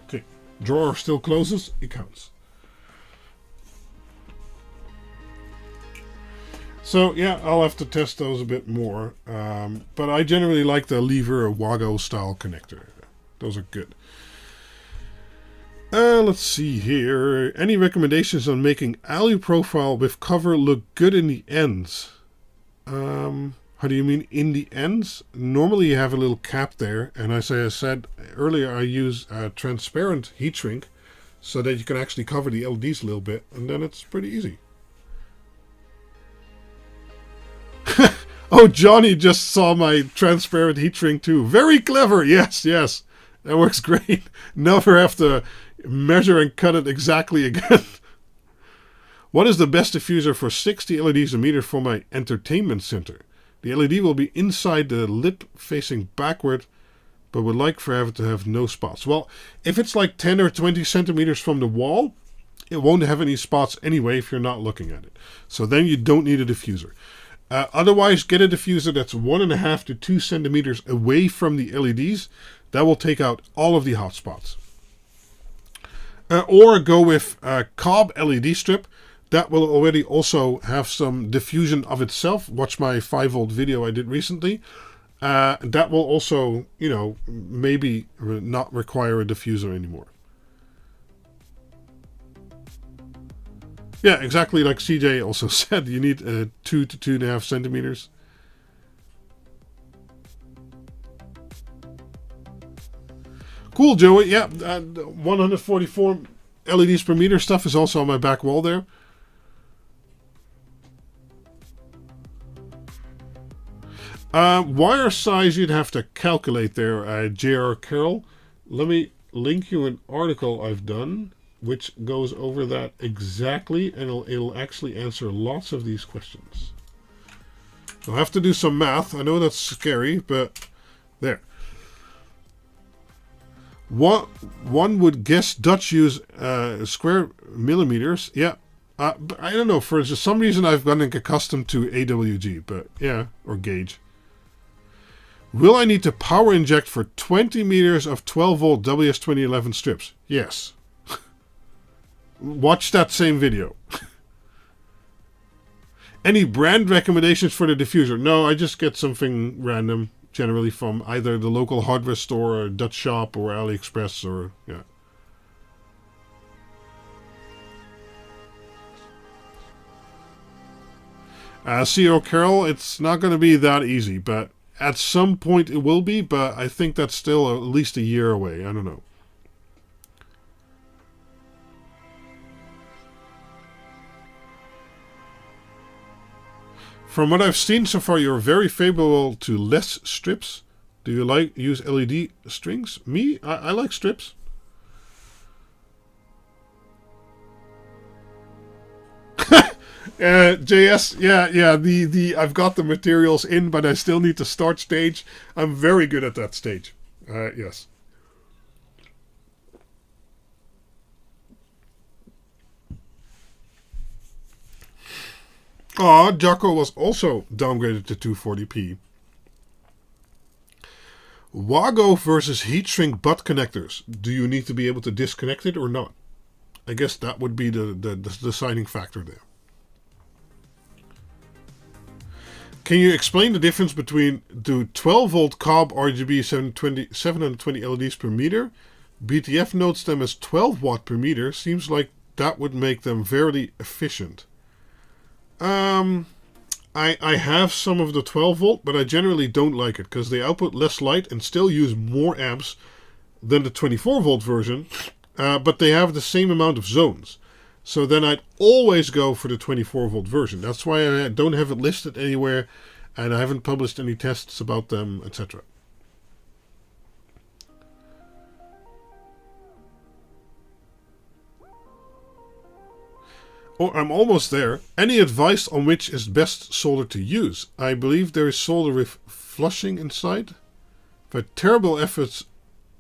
okay, drawer still closes, it counts. So yeah, I'll have to test those a bit more. But I generally like the lever Wago style connector. Those are good. Let's see here. Any recommendations on making alu profile with cover look good in the ends? How do you mean in the ends? Normally you have a little cap there, and as I said earlier, I use a transparent heat shrink so that you can actually cover the LEDs a little bit, and then it's pretty easy. Oh, Johnny just saw my transparent heat shrink too. Very clever. Yes, yes. That works great. Never have to measure and cut it exactly again. What is the best diffuser for 60 LEDs a meter for my entertainment center? The LED will be inside the lip facing backward, but would like for it to have no spots. Well, if it's like 10 or 20 centimeters from the wall, it won't have any spots anyway if you're not looking at it. So then you don't need a diffuser. Otherwise, get a diffuser that's 1.5 to 2 centimeters away from the LEDs. That will take out all of the hot spots. Or go with a cob LED strip. That will already also have some diffusion of itself. Watch my 5-volt video I did recently. That will also, maybe not require a diffuser anymore. Yeah, exactly like CJ also said, you need 2 to 2.5 centimeters. Cool, Joey. Yeah, 144 LEDs per meter stuff is also on my back wall there. Wire size you'd have to calculate there, J.R. Carroll. Let me link you an article I've done which goes over that exactly, and it'll actually answer lots of these questions. I'll have to do some math. I know that's scary, but there. One would guess Dutch use square millimeters. Yeah. But I don't know. For some reason, I've gotten accustomed to AWG, but yeah, or gauge. Will I need to power inject for 20 meters of 12-volt WS2011 strips? Yes. Watch that same video. Any brand recommendations for the diffuser? No, I just get something random, generally from either the local hardware store or Dutch shop or AliExpress or, yeah. CEO Carol, it's not going to be that easy, but at some point it will be, but I think that's still at least a year away. I don't know. From what I've seen so far, you're very favorable to less strips. Do you use LED strings? Me? I like strips. JS, yeah. I've got the materials in, but I still need to start stage. I'm very good at that stage. Yes. Jocko was also downgraded to 240p. Wago versus heat shrink butt connectors. Do you need to be able to disconnect it or not? I guess that would be the deciding factor there. Can you explain the difference between the 12-volt cob RGB 720 LEDs per meter? BTF notes them as 12 watt per meter. Seems like that would make them very efficient. I have some of the 12 volt, but I generally don't like it because they output less light and still use more amps than the 24 volt version, but they have the same amount of zones. So then I'd always go for the 24 volt version. That's why I don't have it listed anywhere, and I haven't published any tests about them, etc. Oh, I'm almost there. Any advice on which is best solder to use? I believe there is solder with flushing inside, but terrible efforts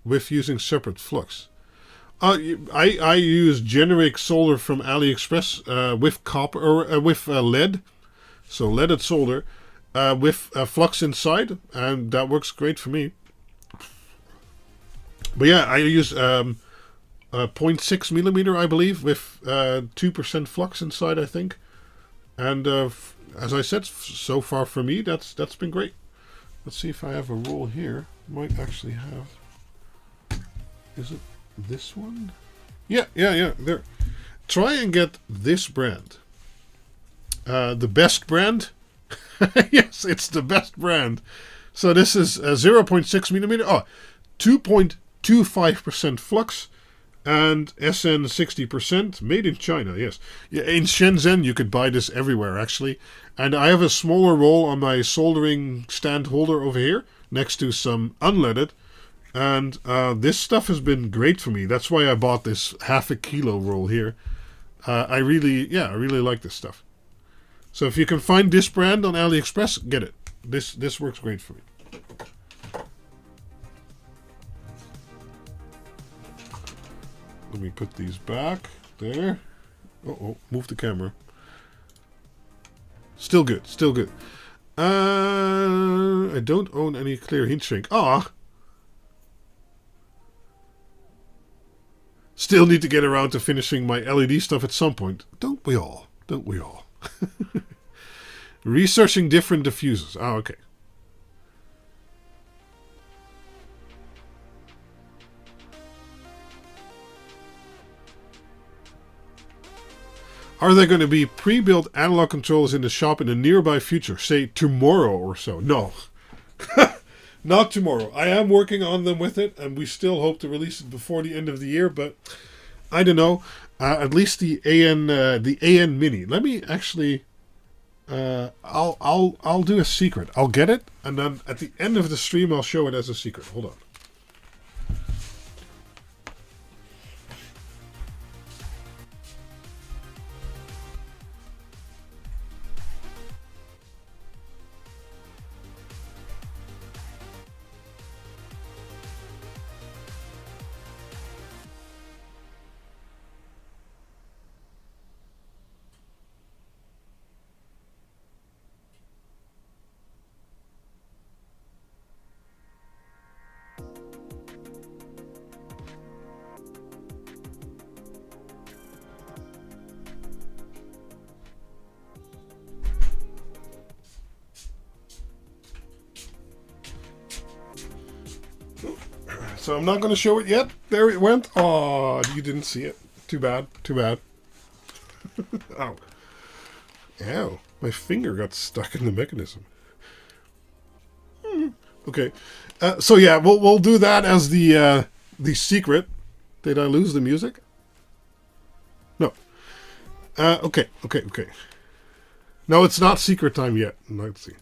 with using separate flux. I use generic solder from AliExpress with copper or with lead, so leaded solder with flux inside, and that works great for me. But yeah, I use 0.6 millimeter, I believe, with 2% flux inside, I think. And as I said, so far for me, that's been great. Let's see if I have a roll here. Might actually have. Is it this one? Yeah. There. Try and get this brand. The best brand. Yes, it's the best brand. So this is 0.6 millimeter. 2.25% flux. And SN 60%, made in China, yes. Yeah, in Shenzhen, you could buy this everywhere, actually. And I have a smaller roll on my soldering stand holder over here, next to some unleaded. And this stuff has been great for me. That's why I bought this half a kilo roll here. I really like this stuff. So if you can find this brand on AliExpress, get it. This works great for me. Let me put these back there. Oh, move the camera. Still good, still good. I don't own any clear heat shrink. Still need to get around to finishing my LED stuff at some point. Don't we all? Don't we all? Researching different diffusers. Okay. Are there going to be pre-built analog controllers in the shop in the nearby future? Say tomorrow or so? No. Not tomorrow. I am working on them with it, and we still hope to release it before the end of the year, but I don't know. At least the AN Mini. Let me actually I'll do a secret. I'll get it, and then at the end of the stream I'll show it as a secret. Hold on. So I'm not going to show it yet. There it went. Oh, you didn't see it. Too bad. Too bad. Ow. Ow. My finger got stuck in the mechanism. Okay. So yeah, we'll do that as the secret. Did I lose the music? No. Okay. No, it's not secret time yet. Let's see.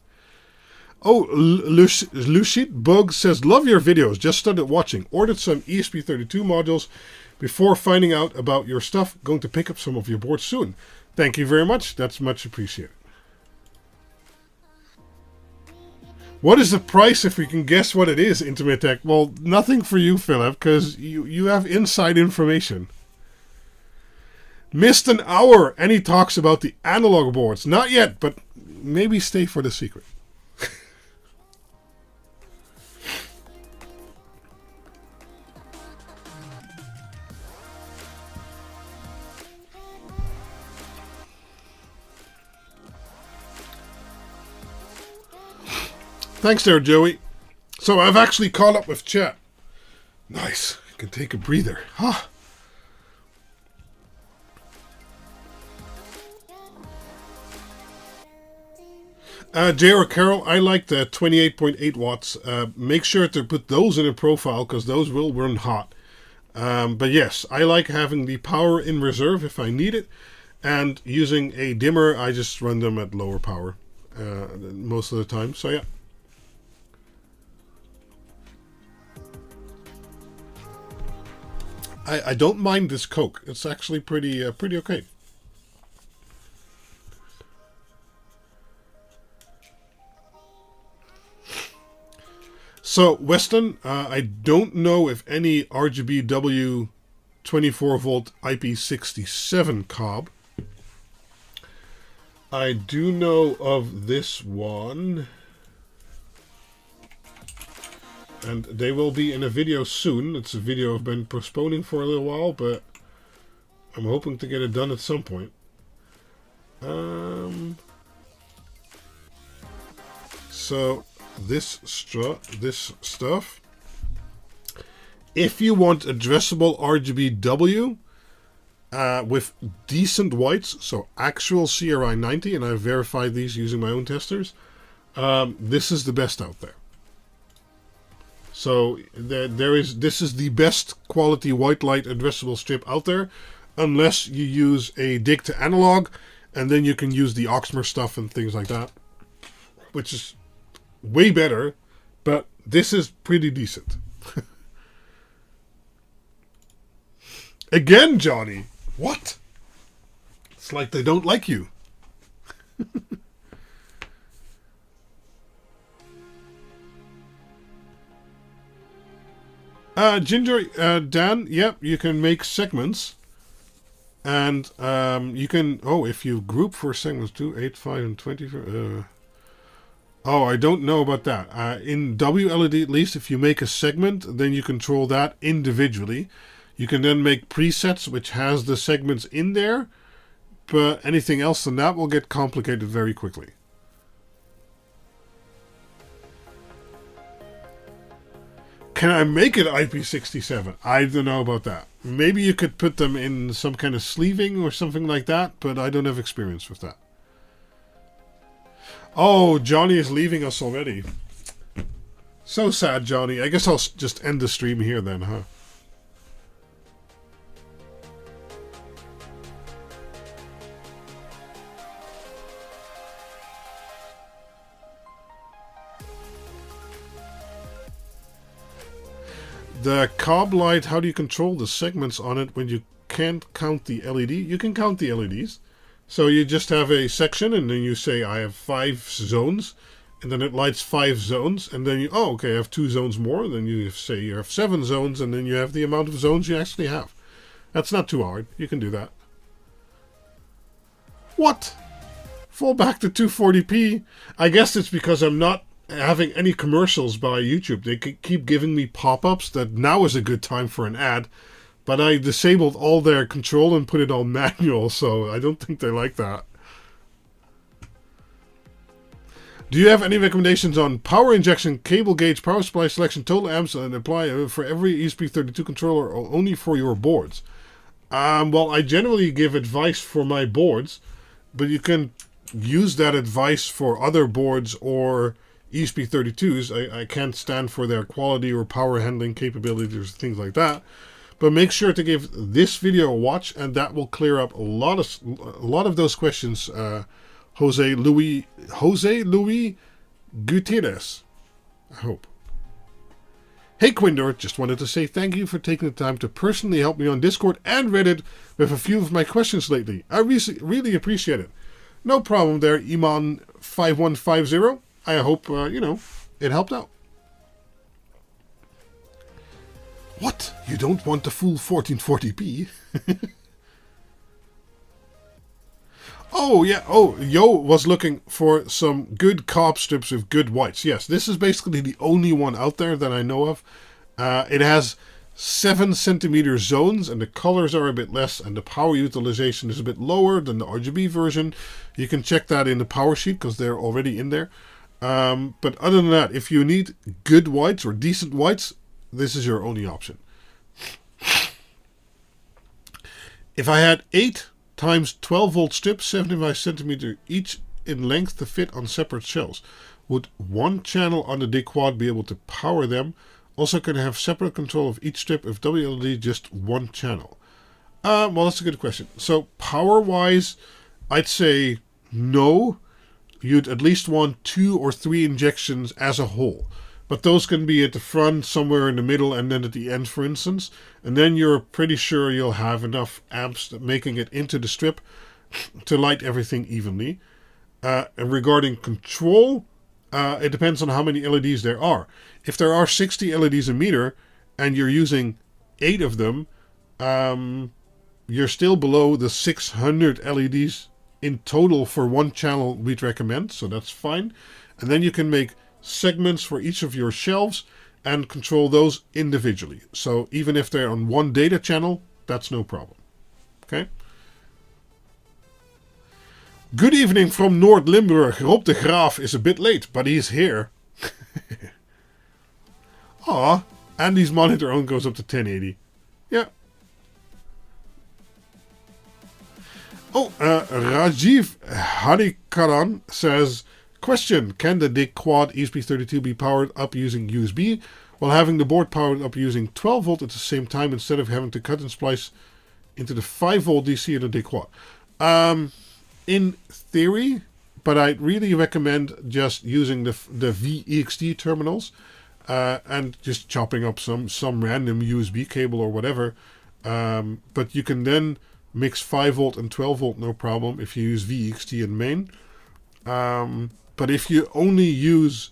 Oh, Lushit Bug says, love your videos. Just started watching. Ordered some ESP32 modules before finding out about your stuff. Going to pick up some of your boards soon. Thank you very much. That's much appreciated. What is the price if we can guess what it is, Intermit.Tech? Well, nothing for you, Philip, because you have inside information. Missed an hour, and he talks about the analog boards. Not yet, but maybe stay for the secret. Thanks there, Joey. So I've actually caught up with chat. Nice. I can take a breather. Huh. J.R. Carroll, I like the 28.8 watts. Make sure to put those in a profile because those will run hot. But yes, I like having the power in reserve if I need it. And using a dimmer, I just run them at lower power most of the time. So yeah. I don't mind this Coke. It's actually pretty okay. So Weston, I don't know if any RGBW 24 volt IP67 cob. I do know of this one. And they will be in a video soon. It's a video I've been postponing for a little while, but I'm hoping to get it done at some point. So this stuff. If you want addressable RGBW with decent whites, so actual CRI 90, and I've verified these using my own testers, this is the best out there. So this is the best quality white light addressable strip out there, unless you use a dig to analog, and then you can use the Oxmer stuff and things like that, which is way better, but this is pretty decent. Again, Johnny. What? It's like they don't like you. Ginger, Dan, yep, you can make segments. And you can, if you group for segments, 2, 8, 5, and 20. I don't know about that. In WLED, at least, if you make a segment, then you control that individually. You can then make presets, which has the segments in there. But anything else than that will get complicated very quickly. Can I make it IP67? I don't know about that. Maybe you could put them in some kind of sleeving or something like that, but I don't have experience with that. Oh, Johnny is leaving us already. So sad, Johnny. I guess I'll just end the stream here then, huh? The cob light, how do you control the segments on it when you can't count the LED? You can count the LEDs. So you just have a section and then you say I have 5 zones, and then it lights 5 zones, and then you, okay, I have 2 zones more, and then you say you have 7 zones, and then you have the amount of zones you actually have. That's not too hard. You can do that. What? Fall back to 240p? I guess it's because I'm not having any commercials by YouTube. They keep giving me pop-ups that now is a good time for an ad, but I disabled all their control and put it on manual, so I don't think they like that. Do you have any recommendations on power injection, cable gauge, power supply selection, total amps, and apply for every ESP32 controller or only for your boards? Well, I generally give advice for my boards, but you can use that advice for other boards or ESP32s. I can't stand for their quality or power handling capabilities or things like that. But make sure to give this video a watch, and that will clear up a lot of those questions. Jose Luis Gutierrez, I hope. Hey Quindor, just wanted to say thank you for taking the time to personally help me on Discord and Reddit with a few of my questions lately. I really appreciate it. No problem there, Iman5150. I hope, it helped out. What? You don't want the full 1440p? Oh, yeah. Oh, Yo was looking for some good cob strips with good whites. Yes, this is basically the only one out there that I know of. It has 7 centimeter zones, and the colors are a bit less, and the power utilization is a bit lower than the RGB version. You can check that in the power sheet, because they're already in there. But other than that, if you need good whites or decent whites, this is your only option. If I had 8 times 12 volt strips, 75 centimeter each in length to fit on separate shelves, would one channel on the D quad be able to power them? Also, can I have separate control of each strip if WLED just one channel? Well, that's a good question. So power wise, I'd say no. You'd at least want 2 or 3 injections as a whole. But those can be at the front, somewhere in the middle, and then at the end, for instance. And then you're pretty sure you'll have enough amps making it into the strip to light everything evenly. And regarding control, it depends on how many LEDs there are. If there are 60 LEDs a meter, and you're using 8 of them, you're still below the 600 LEDs in total for one channel we'd recommend, so that's fine. And then you can make segments for each of your shelves and control those individually. So even if they're on one data channel, that's no problem. Okay? Good evening from North Limburg. Rob de Graaf is a bit late, but he's here. Aw, Andy's monitor only goes up to 1080. Yeah. Oh, Rajiv Harikaran says, question, can the DIC Quad ESP32 be powered up using USB, while having the board powered up using 12 volt at the same time instead of having to cut and splice into the 5 volt DC of the D-quad. In theory, but I really recommend just using the VEXT terminals and just chopping up some random USB cable or whatever. But you can then mix 5 volt and 12 volt no problem if you use VEXT in main. But if you only use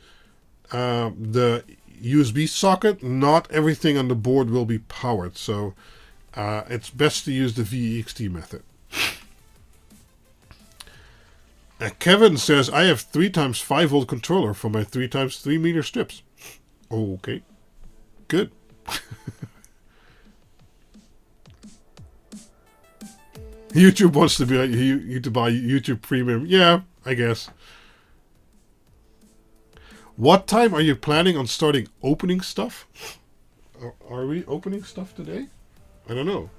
the USB socket, not everything on the board will be powered. So it's best to use the VEXT method. Kevin says, I have 3x 5 volt controller for my 3x 3 meter strips. Okay, good. YouTube wants to be you to buy YouTube Premium. Yeah, I guess. What time are you planning on starting opening stuff? Are we opening stuff today? I don't know.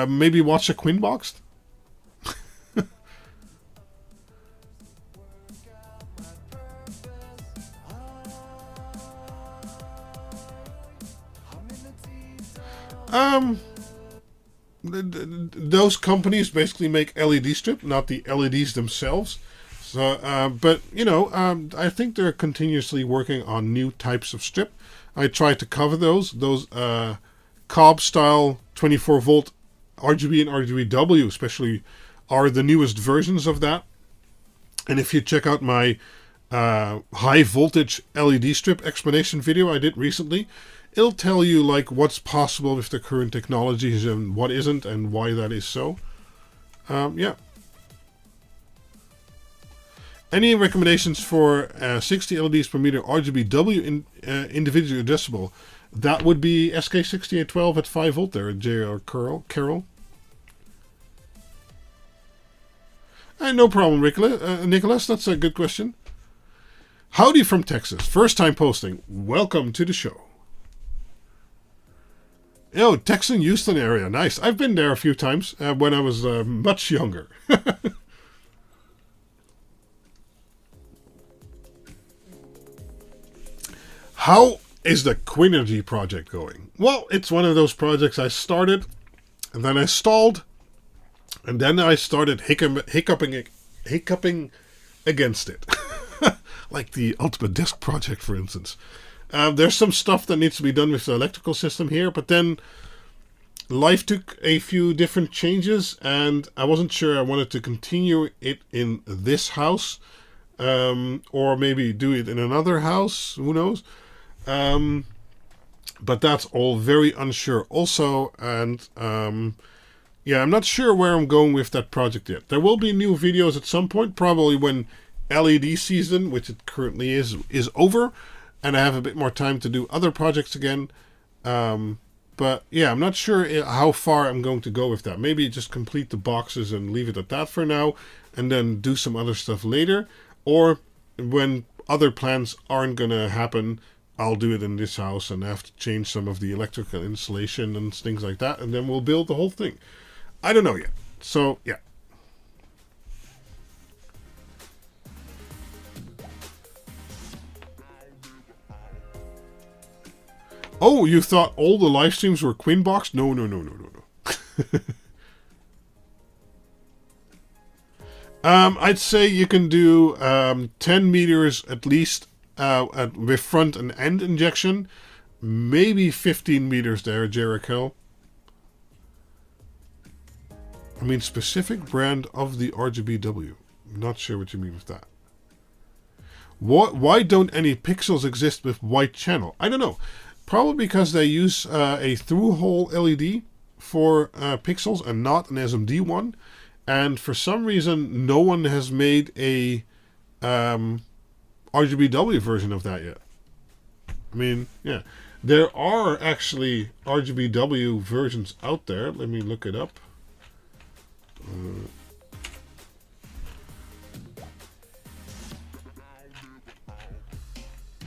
Maybe watch a Quinboxed? Those companies basically make LED strip, not the LEDs themselves. So, but you know, I think they're continuously working on new types of strip. I tried to cover those Cobb style 24 volt RGB and RGBW, especially, are the newest versions of that. And if you check out my high voltage LED strip explanation video I did recently, it'll tell you like what's possible with the current technologies and what isn't and why that is so. Yeah. Any recommendations for 60 LEDs per meter RGBW individually addressable? That would be SK6812 at 5 volt there, J.R. Carroll. No problem, Nicholas. That's a good question. Howdy from Texas. First time posting. Welcome to the show. Oh, Texan Houston area. Nice. I've been there a few times when I was much younger. How is the Quinergy project going? Well, it's one of those projects I started, and then I stalled, and then I started hiccuping against it. Like the Ultimate Disk project, for instance. There's some stuff that needs to be done with the electrical system here, but then life took a few different changes, and I wasn't sure I wanted to continue it in this house, or maybe do it in another house, who knows. But that's all very unsure also, and yeah, I'm not sure where I'm going with that project yet. There will be new videos at some point, probably when LED season, which it currently is over, and I have a bit more time to do other projects again. But yeah, I'm not sure how far I'm going to go with that. Maybe just complete the boxes and leave it at that for now, and then do some other stuff later. Or when other plans aren't going to happen, I'll do it in this house and have to change some of the electrical installation and things like that, and then we'll build the whole thing. I don't know yet. So, yeah. Oh, you thought all the live streams were Quinboxed? No. I'd say you can do 10 meters at least with front and end injection. Maybe 15 meters there, Jericho. I mean, specific brand of the RGBW. I'm not sure what you mean with that. Why don't any pixels exist with white channel? I don't know. Probably because they use a through-hole LED for pixels and not an SMD one. And for some reason, no one has made a RGBW version of that yet. I mean, yeah. There are actually RGBW versions out there. Let me look it up.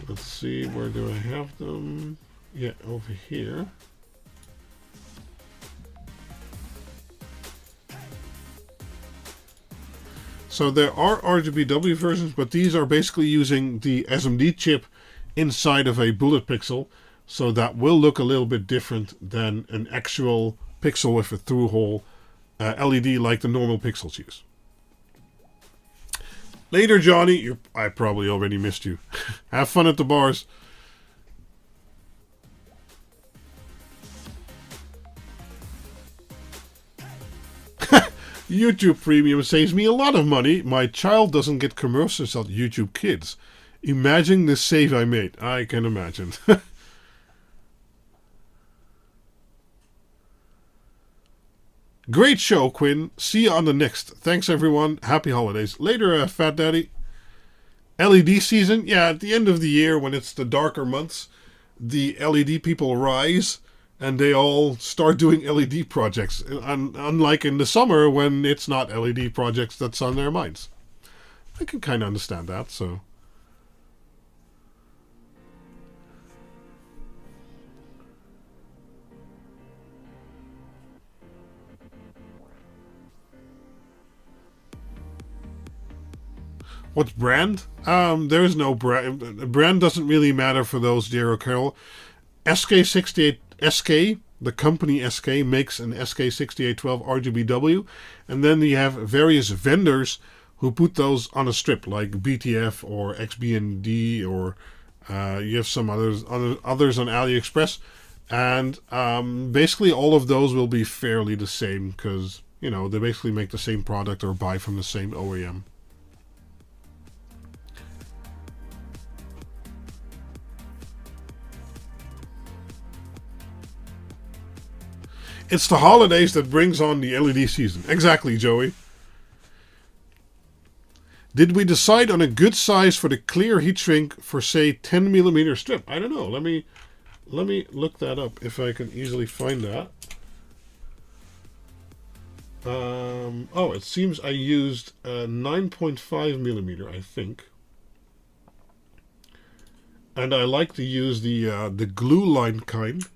Let's see, where do I have them? Yeah, over here. So there are RGBW versions, but these are basically using the SMD chip inside of a bullet pixel, so that will look a little bit different than an actual pixel with a through-hole LED like the normal pixels use. Later, Johnny. I probably already missed you. Have fun at the bars. YouTube Premium saves me a lot of money. My child doesn't get commercials on YouTube Kids. Imagine the save I made. I can imagine. Great show, Quinn. See you on the next. Thanks, everyone. Happy holidays. Later, Fat Daddy. LED season. Yeah, at the end of the year, when it's the darker months, the LED people rise and they all start doing LED projects. Unlike in the summer when it's not LED projects that's on their minds. I can kind of understand that, so... What's brand? There is no brand. Brand doesn't really matter for those, dear Carol. SK68 SK, the company SK, makes an SK6812 RGBW, and then you have various vendors who put those on a strip, like BTF or XBND, or you have some others on AliExpress, and basically all of those will be fairly the same because, you know, they basically make the same product or buy from the same OEM. It's the holidays that brings on the LED season. Exactly, Joey. Did we decide on a good size for the clear heat shrink for, say, 10mm strip? I don't know. Let me look that up if I can easily find that. Oh, it seems I used 9.5mm, I think. And I like to use the glue line kind.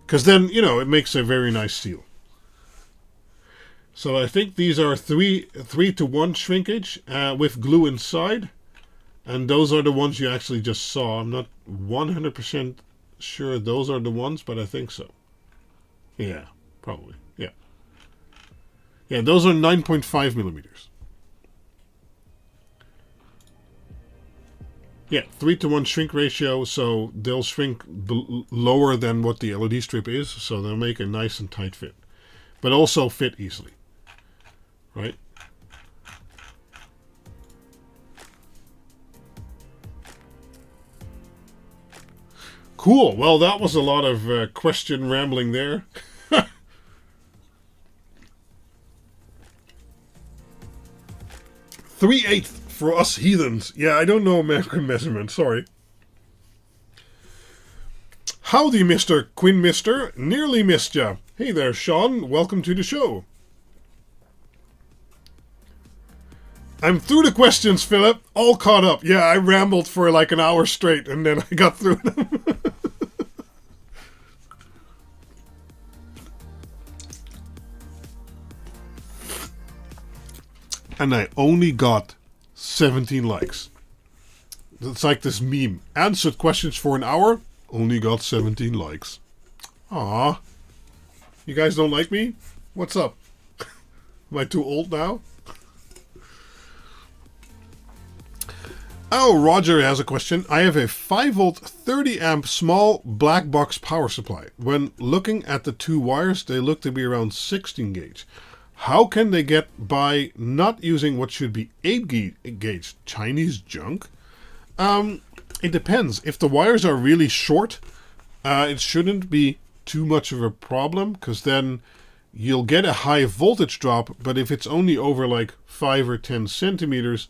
Because then, you know, it makes a very nice seal. So I think these are 3:1 shrinkage with glue inside. And those are the ones you actually just saw. I'm not 100% sure those are the ones, but I think so. Yeah, probably. Yeah. Yeah, those are 9.5mm. Yeah, 3:1 shrink ratio, so they'll shrink lower than what the LED strip is, so they'll make a nice and tight fit. But also fit easily. Right? Cool. Well, that was a lot of question rambling there. 3/8 for us heathens. Yeah, I don't know American measurement. Sorry. Howdy, Mr. Quinn Mister. Nearly missed ya. Hey there, Sean. Welcome to the show. I'm through the questions, Philip. All caught up. Yeah, I rambled for like an hour straight, and then I got through them. And I only got 17 likes. It's like this meme. Answered questions for an hour, only got 17 likes. Aww. You guys don't like me? What's up? Am I too old now? Oh, Roger has a question. I have a 5V 30 amp small black box power supply. When looking at the two wires, they look to be around 16 gauge. How can they get by not using what should be 8 gauge Chinese junk? It depends. If the wires are really short, it shouldn't be too much of a problem, because then you'll get a high voltage drop, but if it's only over like 5 or 10 centimeters,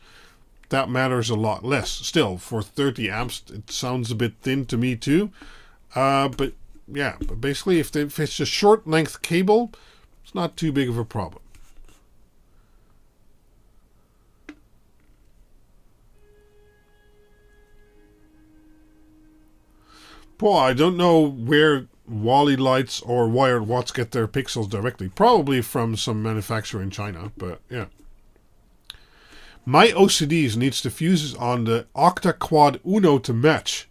that matters a lot less. Still, for 30 amps, it sounds a bit thin to me too. But yeah, but basically if it's a short length cable, it's not too big of a problem. Well, I don't know where Wally Lights or Wired Watts get their pixels directly. Probably from some manufacturer in China, but yeah. My OCDs needs diffusers on the Octa Quad Uno to match.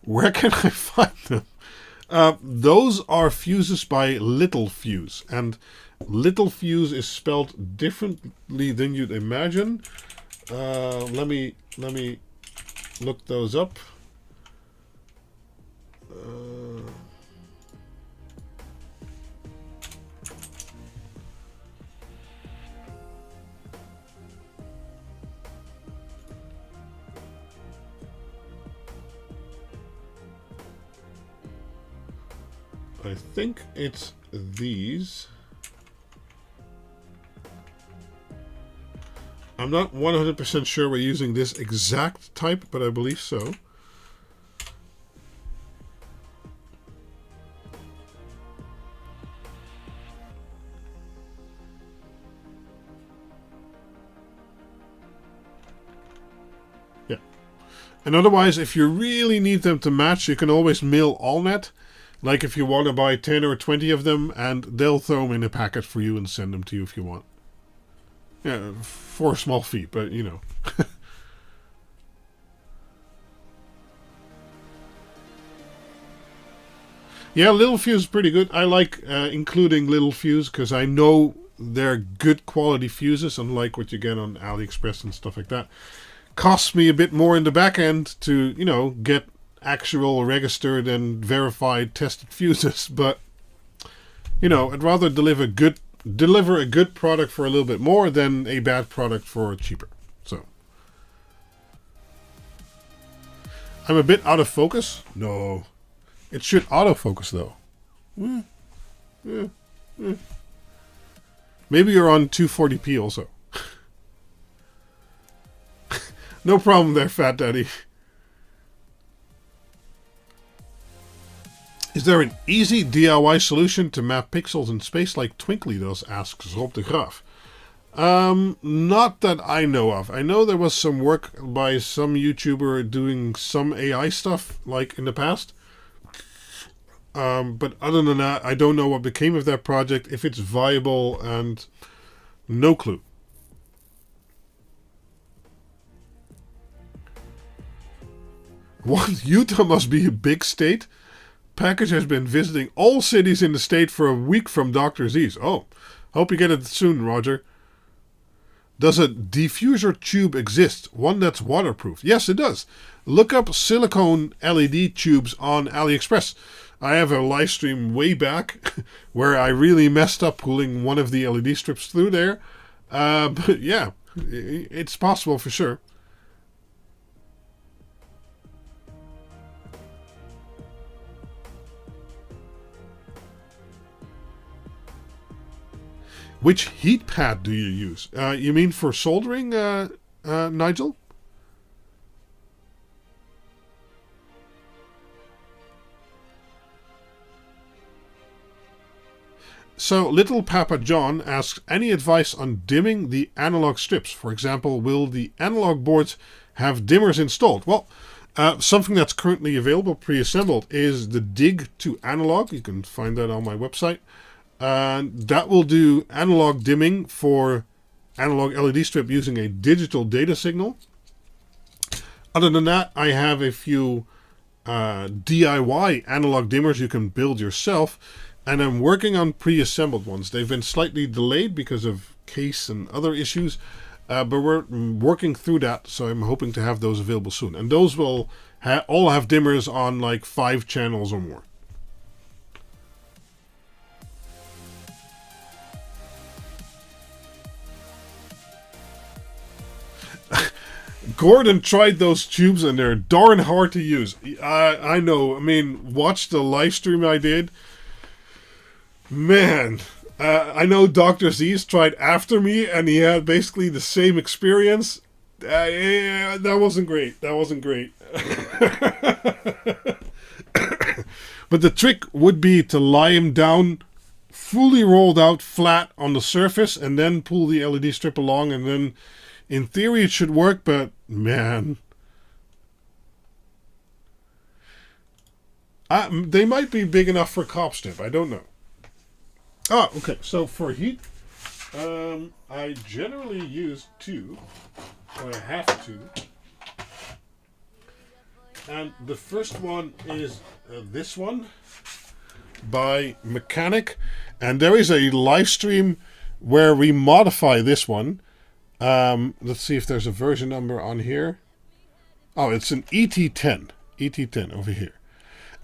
Where can I find them? Those are fuses by Little Fuse, and Little Fuse is spelled differently than you'd imagine. Let me look those up. I think it's these. I'm not 100% sure we're using this exact type, but I believe so. Yeah. And otherwise, if you really need them to match, you can always mail AllNet. Like if you want to buy 10 or 20 of them, and they'll throw them in a packet for you and send them to you if you want. Yeah, for a small fee, but you know. Yeah, Little Fuse is pretty good. I like including Little Fuse because I know they're good quality fuses, unlike what you get on AliExpress and stuff like that. Costs me a bit more in the back end to, you know, get actual registered and verified tested fuses, but you know, I'd rather deliver a good product for a little bit more than a bad product for cheaper. So I'm a bit out of focus. No, it should autofocus though. Maybe you're on 240p also. No problem there, Fat Daddy. Is there an easy DIY solution to map pixels in space like Twinkly does, asks Rob de Graaf. Not that I know of. I know there was some work by some YouTuber doing some AI stuff like in the past. But other than that, I don't know what became of that project, if it's viable, and no clue. What? Utah must be a big state? Package has been visiting all cities in the state for a week from Dr. Z's. Oh, hope you get it soon, Roger. Does a diffuser tube exist? One that's waterproof? Yes, it does. Look up silicone LED tubes on AliExpress. I have a live stream way back where I really messed up pulling one of the LED strips through there. But yeah, it's possible for sure. Which heat pad do you use? You mean for soldering, Nigel? So, Little Papa John asks, any advice on dimming the analog strips? For example, will the analog boards have dimmers installed? Well, something that's currently available pre-assembled is the Dig to Analog. You can find that on my website. That will do analog dimming for analog LED strip using a digital data signal. Other than that, I have a few DIY analog dimmers you can build yourself, and I'm working on pre-assembled ones. They've been slightly delayed because of case and other issues, but we're working through that, so I'm hoping to have those available soon. And those will all have dimmers on like 5 channels or more. Gordon tried those tubes and they're darn hard to use. I know. I mean, watch the live stream I did. Man, I know Dr. Z's tried after me and he had basically the same experience. Yeah, that wasn't great. That wasn't great. But the trick would be to lie him down fully rolled out flat on the surface and then pull the LED strip along, and then in theory it should work, but man. They might be big enough for cop strip. I don't know. Ah, okay. So for heat, I generally use 2. so I have to. And the first one is this one by Mechanic. And there is a live stream where we modify this one. Let's see if there's a version number on here. Oh, it's an ET10. ET10 over here.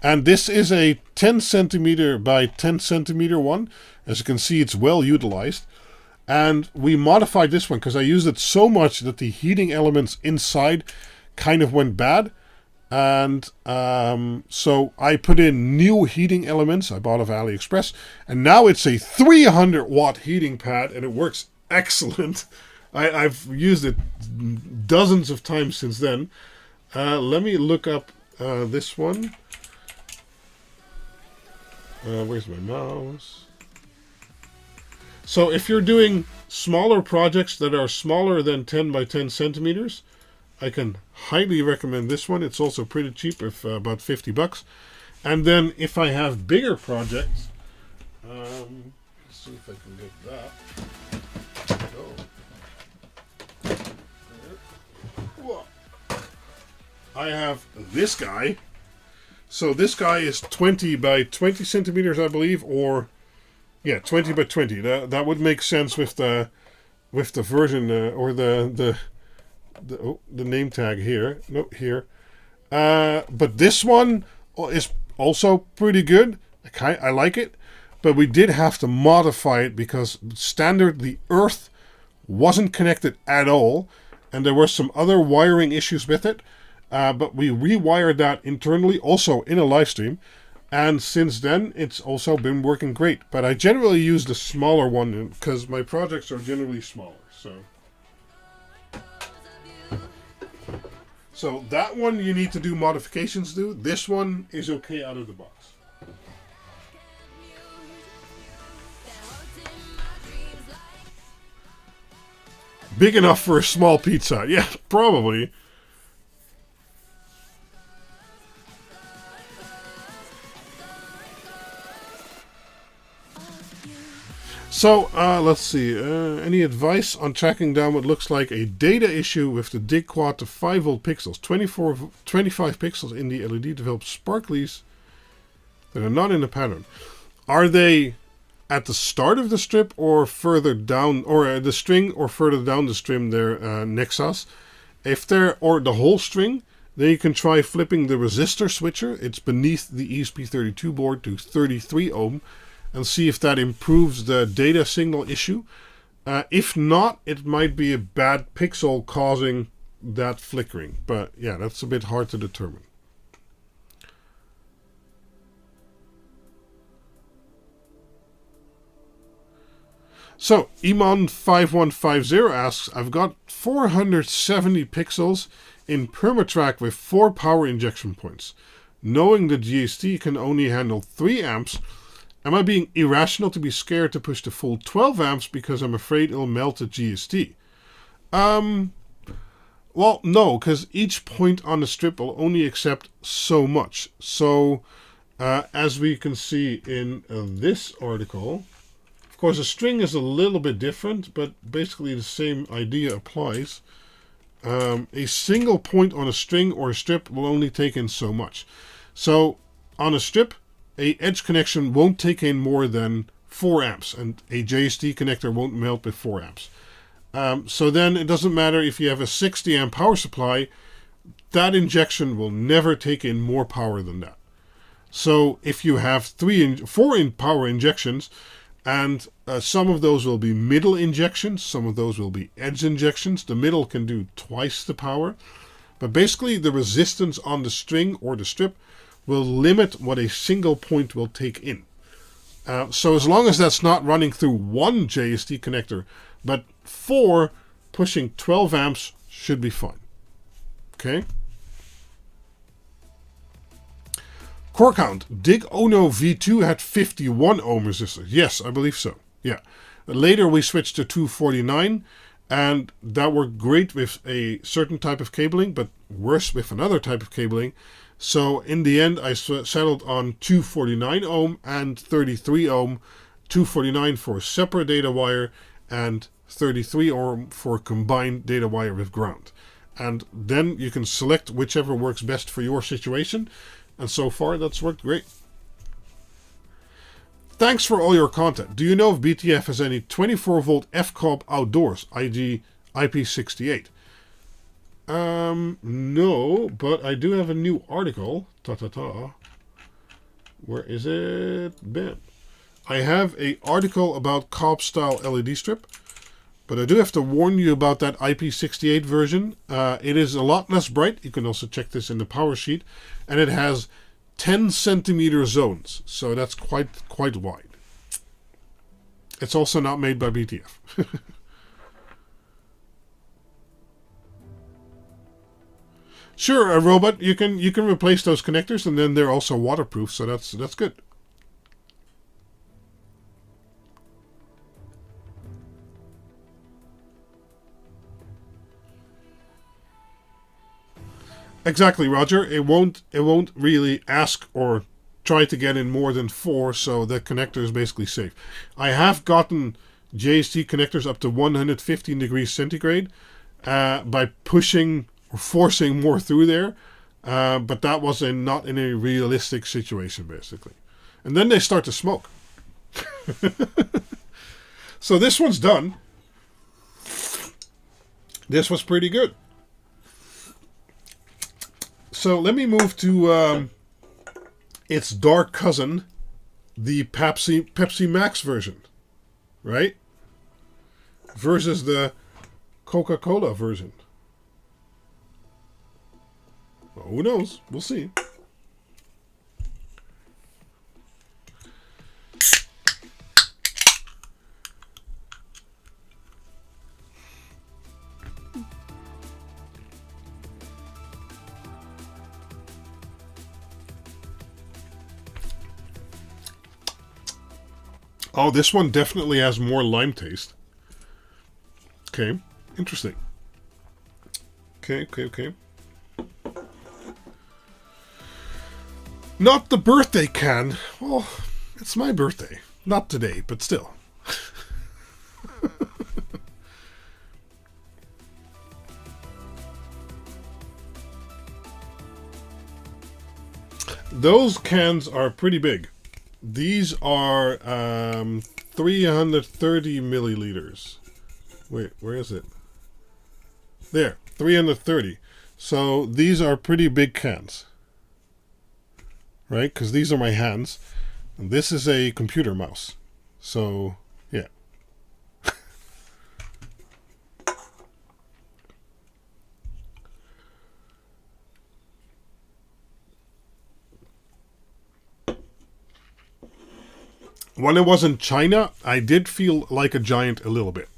And this is a 10 centimeter by 10 centimeter one. As you can see, it's well utilized. And we modified this one because I used it so much that the heating elements inside kind of went bad. And so I put in new heating elements I bought off AliExpress. And now it's a 300 watt heating pad and it works excellent. I've used it dozens of times since then. Let me look up this one. Where's my mouse? So if you're doing smaller projects that are smaller than 10 by 10 centimeters, I can highly recommend this one. It's also pretty cheap, if about 50 bucks. And then if I have bigger projects, let's see if I can get that. Oh. I have this guy. So this guy is 20 by 20 centimeters, I believe, or yeah, 20 by 20. That would make sense with the version or the name tag here. No, here. But this one is also pretty good. I like it, but we did have to modify it because standard the earth wasn't connected at all, and there were some other wiring issues with it. But we rewired that internally, also in a live stream, and since then it's also been working great. But I generally use the smaller one because my projects are generally smaller. So that one you need to do modifications to. This one is okay out of the box. Big enough for a small pizza? Yeah, probably. So, let's see. Any advice on tracking down what looks like a data issue with the dig quad to 5 volt pixels? 25 pixels in the LED develop sparklies that are not in the pattern. Are they at the start of the strip or further down, or the string, or further down the string there, Nexus? If they're, or the whole string, then you can try flipping the resistor switcher. It's beneath the ESP32 board to 33 ohm. And see if that improves the data signal issue. If not, it might be a bad pixel causing that flickering. But yeah, that's a bit hard to determine. So, Iman5150 asks, I've got 470 pixels in Permatrack with 4 power injection points. Knowing the GST can only handle 3 amps, am I being irrational to be scared to push the full 12 amps because I'm afraid it'll melt the GST? Well, no, because each point on the strip will only accept so much. So, as we can see in this article, of course, a string is a little bit different, but basically the same idea applies. A single point on a string or a strip will only take in so much. So, on a strip, a edge connection won't take in more than 4 amps, and a JST connector won't melt with 4 amps. So then it doesn't matter if you have a 60 amp power supply, that injection will never take in more power than that. So if you have 4 power injections, and some of those will be middle injections, some of those will be edge injections. The middle can do twice the power. But basically the resistance on the string or the strip will limit what a single point will take in. So as long as that's not running through one JST connector, but 4 pushing 12 amps should be fine. Okay. Core count. Dig Ono V2 had 51 ohm resistors. Yes, I believe so. Yeah. Later we switched to 249, and that worked great with a certain type of cabling, but worse with another type of cabling. So in the end, I settled on 249 ohm and 33 ohm, 249 for a separate data wire, and 33 or for combined data wire with ground. And then you can select whichever works best for your situation. And so far, that's worked great. Thanks for all your content. Do you know if BTF has any 24-volt FCOB outdoors, i.e. IP68? No, but I do have a new article. Where is it? Bam. I have an article about Cobb style LED strip, but I do have to warn you about that IP68 version. It is a lot less bright. You can also check this in the power sheet, and it has 10 centimeter zones, so that's quite wide. It's also not made by BTF. Sure, a robot, you can replace those connectors, and then they're also waterproof, so that's good. Exactly, Roger. It won't really ask or try to get in more than 4, so the connector is basically safe. I have gotten JST connectors up to 115 degrees centigrade by pushing or forcing more through there, but that was not in a realistic situation, basically. And then they start to smoke. So this one's done. This was pretty good. So let me move to its dark cousin, the Pepsi Max version, right? Versus the Coca-Cola version. Well, who knows? We'll see. Oh, this one definitely has more lime taste. Okay, interesting. Okay. Not the birthday can. Well, it's my birthday. Not today, but still. Those cans are pretty big. These are 330 milliliters. Wait, where is it? There, 330. So these are pretty big cans. Right? Because these are my hands. And this is a computer mouse. So, yeah. When I was in China, I did feel like a giant a little bit.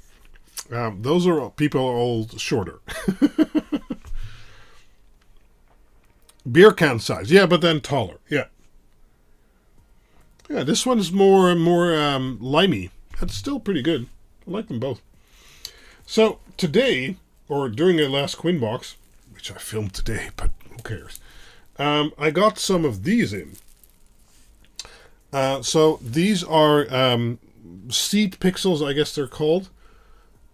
Those are people are all shorter. Beer can size, yeah, but then taller, yeah. Yeah, this one is more limey. That's still pretty good. I like them both. So today, or during the last Quinbox, which I filmed today, but who cares? I got some of these in. So these are seed pixels, I guess they're called.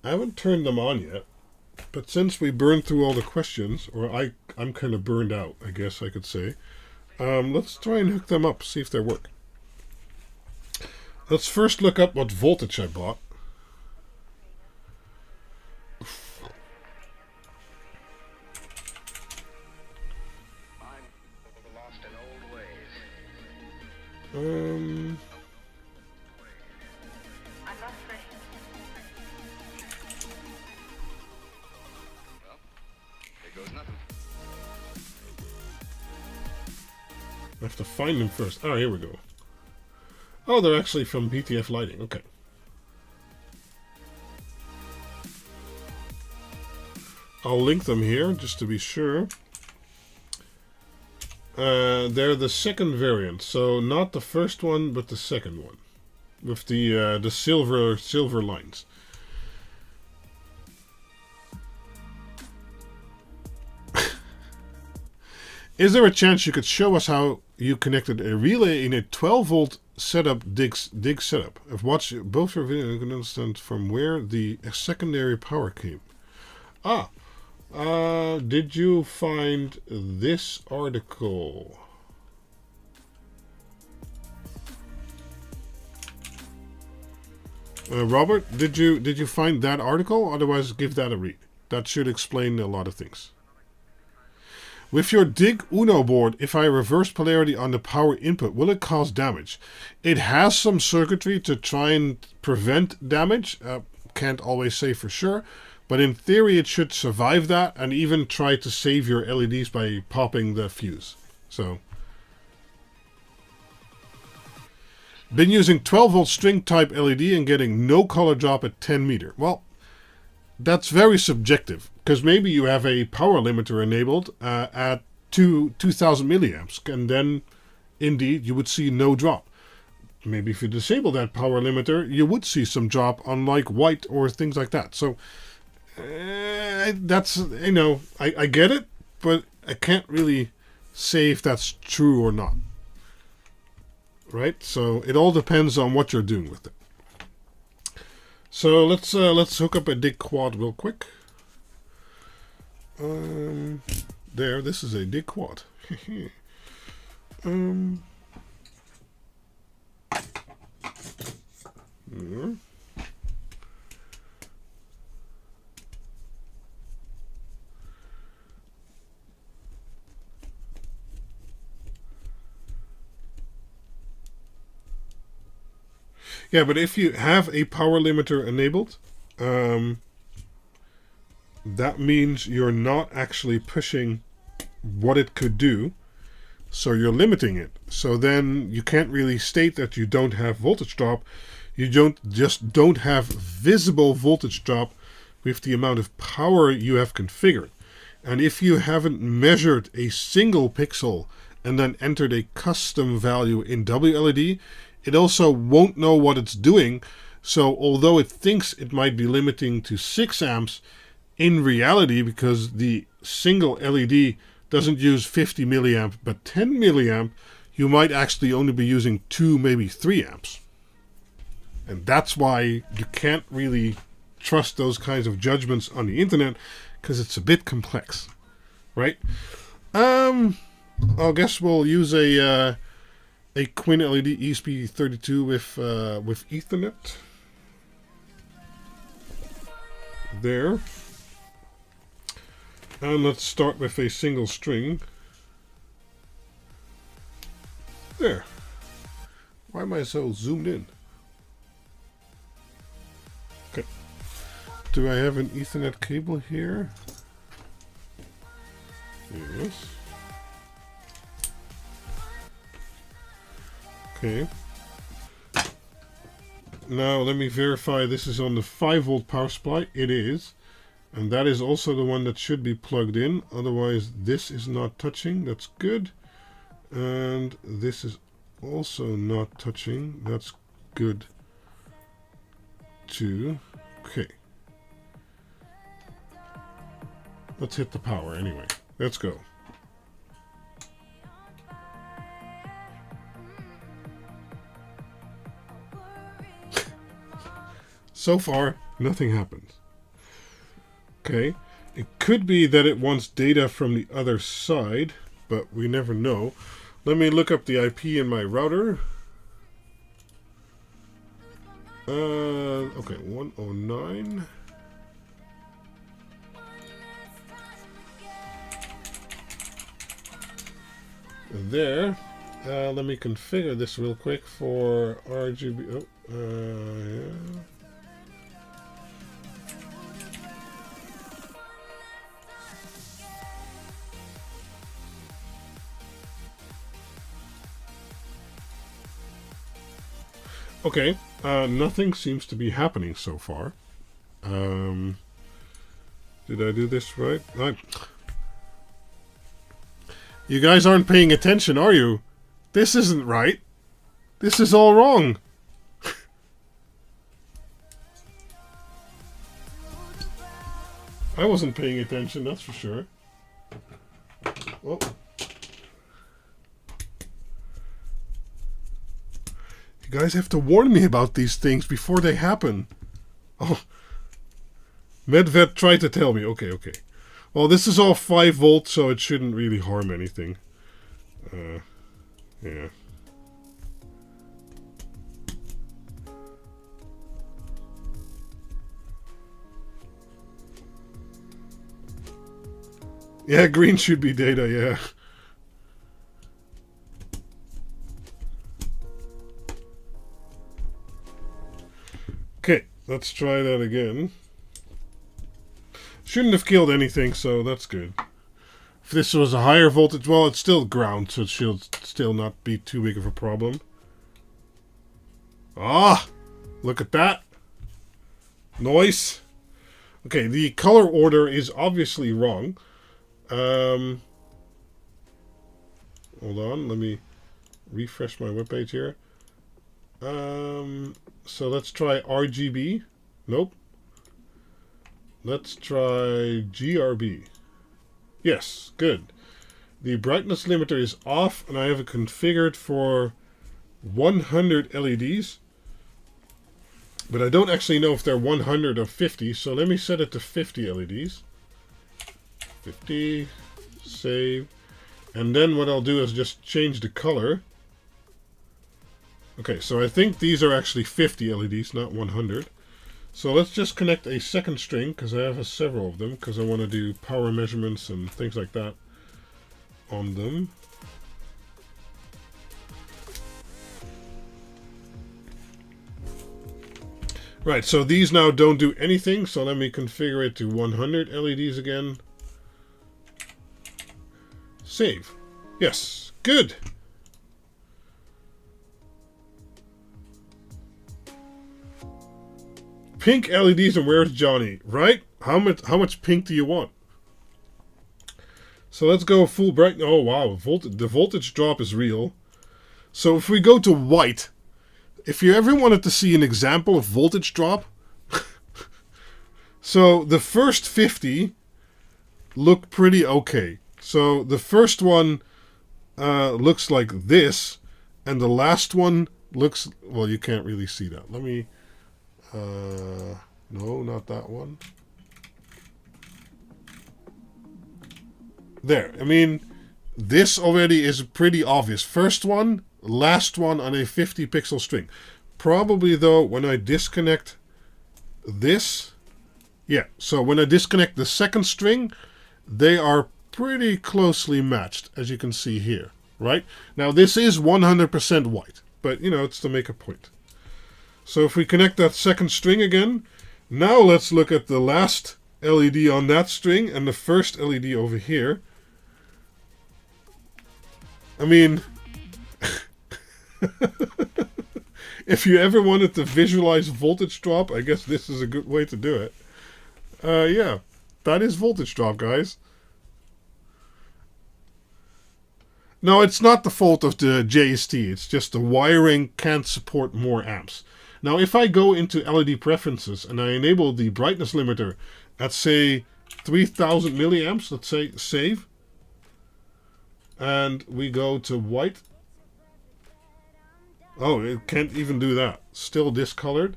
I haven't turned them on yet, but since we burned through all the questions, or I'm kind of burned out, I guess I could say, let's try and hook them up, see if they work. Let's first look up what voltage I bought. I have to find them first. Oh, here we go. Oh, they're actually from BTF Lighting. Okay. I'll link them here just to be sure. They're the second variant, so not the first one, but the second one, with the silver lines. Is there a chance you could show us how you connected a relay in a 12-volt setup dig setup. I've watched both your videos. I can understand from where the secondary power came. Did you find this article? Robert, did you find that article? Otherwise, give that a read. That should explain a lot of things. With your Dig Uno board, if I reverse polarity on the power input, will it cause damage? It has some circuitry to try and prevent damage. Can't always say for sure. But in theory, it should survive that and even try to save your LEDs by popping the fuse. So, been using 12 volt string type LED and getting no color drop at 10 meter. Well, that's very subjective because maybe you have a power limiter enabled at 2000 milliamps, and then indeed you would see no drop. Maybe if you disable that power limiter, you would see some drop on like white or things like that. So. That's, you know, I get it, but I can't really say if that's true or not. Right? So it all depends on what you're doing with it. So let's hook up a Dig Quad real quick. There, this is a Dig Quad. Yeah, but if you have a power limiter enabled, that means you're not actually pushing what it could do, so you're limiting it. So then you can't really state that you don't have voltage drop. You don't have visible voltage drop with the amount of power you have configured. And if you haven't measured a single pixel and then entered a custom value in WLED, it also won't know what it's doing. So although it thinks it might be limiting to 6 amps, in reality, because the single LED doesn't use 50 milliamp but 10 milliamp, you might actually only be using 2, maybe 3 amps. And that's why you can't really trust those kinds of judgments on the internet, because it's a bit complex, right? I guess we'll use a Quinled LED ESP32 with Ethernet. There. And let's start with a single string. There. Why am I so zoomed in? Okay. Do I have an Ethernet cable here? Yes. Okay. Now let me verify this is on the 5 volt power supply. It is. And that is also the one that should be plugged in. Otherwise this is not touching. That's good. And this is also not touching. That's good too. Okay. Let's hit the power anyway. Let's go. So far, nothing happens. Okay, it could be that it wants data from the other side, but we never know. Let me look up the IP in my router. Okay, 109. There. Let me configure this real quick for RGB. Yeah. Okay, nothing seems to be happening so far. Did I do this right? You guys aren't paying attention, are you? This isn't right. This is all wrong. I wasn't paying attention, that's for sure. Oh. guys have to warn me about these things before they happen. Oh, Medved tried to tell me. Okay, okay. Well, this is all 5 volts, so it shouldn't really harm anything. Yeah. Yeah, green should be data, yeah. Okay, let's try that again. Shouldn't have killed anything, so that's good. If this was a higher voltage, well, it's still ground, so it should still not be too big of a problem. Ah! Look at that. Noise. Okay, the color order is obviously wrong. Hold on, let me refresh my webpage here. So let's try RGB. Nope. Let's try GRB. Yes, good. The brightness limiter is off, and I have it configured for 100 LEDs. But I don't actually know if they're 100 or 50, so let me set it to 50 LEDs. 50, save. And then what I'll do is just change the color. Okay, so I think these are actually 50 LEDs, not 100. So let's just connect a second string, because I have several of them, because I want to do power measurements and things like that on them. Right, so these now don't do anything, so let me configure it to 100 LEDs again. Save. Yes, good. Pink LEDs and where's Johnny, right? How much pink do you want? So let's go full bright. Oh wow, the voltage drop is real. So if we go to white, if you ever wanted to see an example of voltage drop, so the first 50 look pretty okay. So the first one looks like this, and the last one looks, well, you can't really see that. Let me, no, not that one. There, I mean, this already is pretty obvious. First one, last one on a 50 pixel string. Probably though, when I disconnect this, yeah, so when I disconnect the second string, they are pretty closely matched, as you can see here, right? Now this is 100% white, but you know, it's to make a point. So if we connect that second string again, now let's look at the last LED on that string and the first LED over here. I mean, if you ever wanted to visualize voltage drop, I guess this is a good way to do it. Yeah, that is voltage drop, guys. No, it's not the fault of the JST. It's just the wiring can't support more amps. Now, if I go into LED preferences and I enable the brightness limiter at, say, 3000 milliamps, let's say save, and we go to white. Oh, it can't even do that. Still discolored.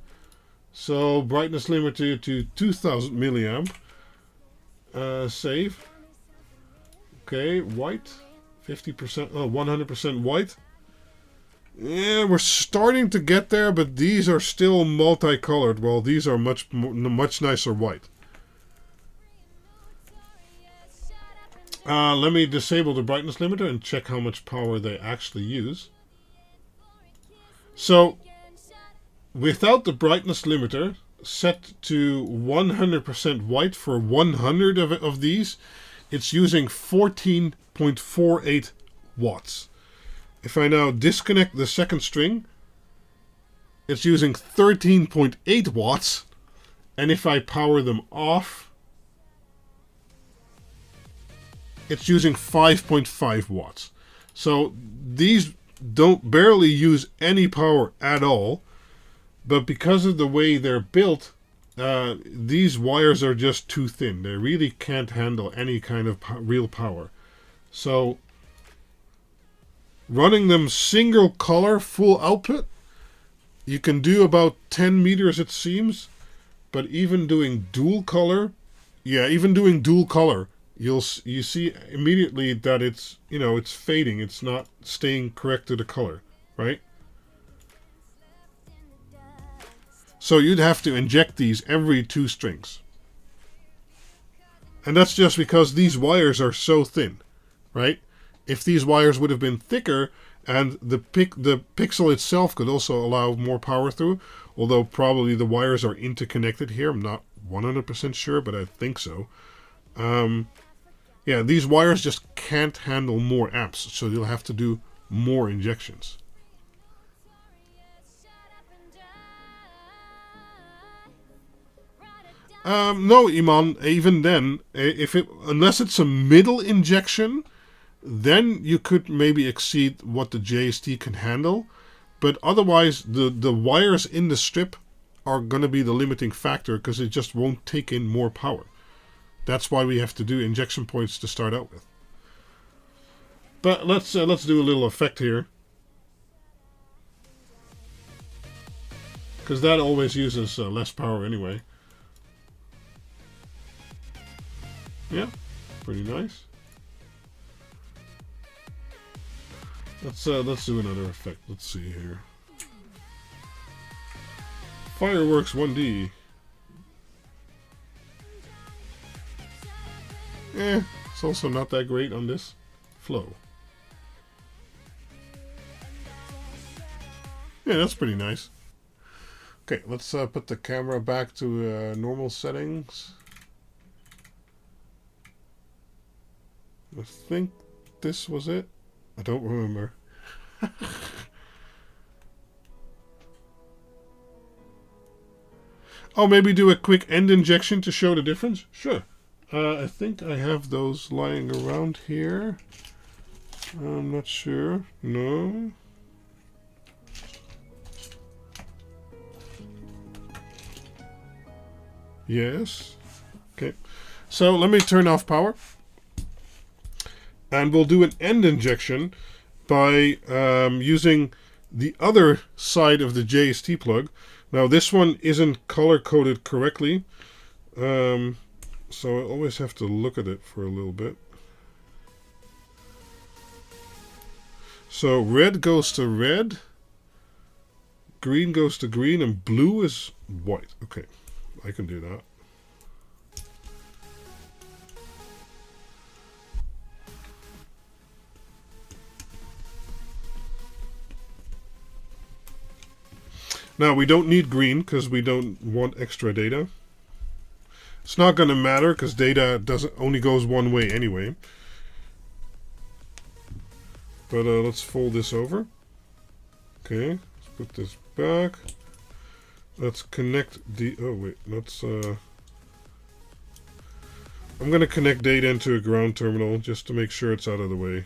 So brightness limiter to 2000 milliamp. Save. Okay, white. 50%, 100% white. Yeah, we're starting to get there, but these are still multicolored, while these are much nicer white. Let me disable the brightness limiter and check how much power they actually use. So, without the brightness limiter set to 100% white for 100 of these, it's using 14.48 watts. If I now disconnect the second string, it's using 13.8 watts. And if I power them off, it's using 5.5 watts. So these don't barely use any power at all. But because of the way they're built, these wires are just too thin. They really can't handle any kind of real power. So running them single color full output You can do about 10 meters, it seems, but even doing dual color, you see immediately that it's, it's fading. It's not staying correct to the color, right? So you'd have to inject these every 2 strings. And that's just because these wires are so thin, right? If these wires would have been thicker, and the pixel itself could also allow more power through, although probably the wires are interconnected here. I'm not 100% sure, but I think so. Yeah, these wires just can't handle more amps, so you'll have to do more injections. No, Iman, even then, unless it's a middle injection, then you could maybe exceed what the JST can handle. But otherwise, the wires in the strip are going to be the limiting factor, because it just won't take in more power. That's why we have to do injection points to start out with. But let's do a little effect here, because that always uses less power anyway. Yeah, pretty nice. Let's do another effect. Let's see here. Fireworks 1D. It's also not that great on this flow. Yeah, that's pretty nice. Okay, let's put the camera back to normal settings. I think this was it. I don't remember. Oh, maybe do a quick end injection to show the difference? Sure. I think I have those lying around here. I'm not sure. No. Yes. Okay. So let me turn off power. And we'll do an end injection by using the other side of the JST plug. Now this one isn't color-coded correctly, so I always have to look at it for a little bit. So red goes to red, green goes to green, and blue is white. Okay, I can do that. Now, we don't need green because we don't want extra data. It's not going to matter because data only goes one way anyway. But let's fold this over. Okay, let's put this back. Let's connect the... Oh, wait, let's... I'm going to connect data into a ground terminal just to make sure it's out of the way.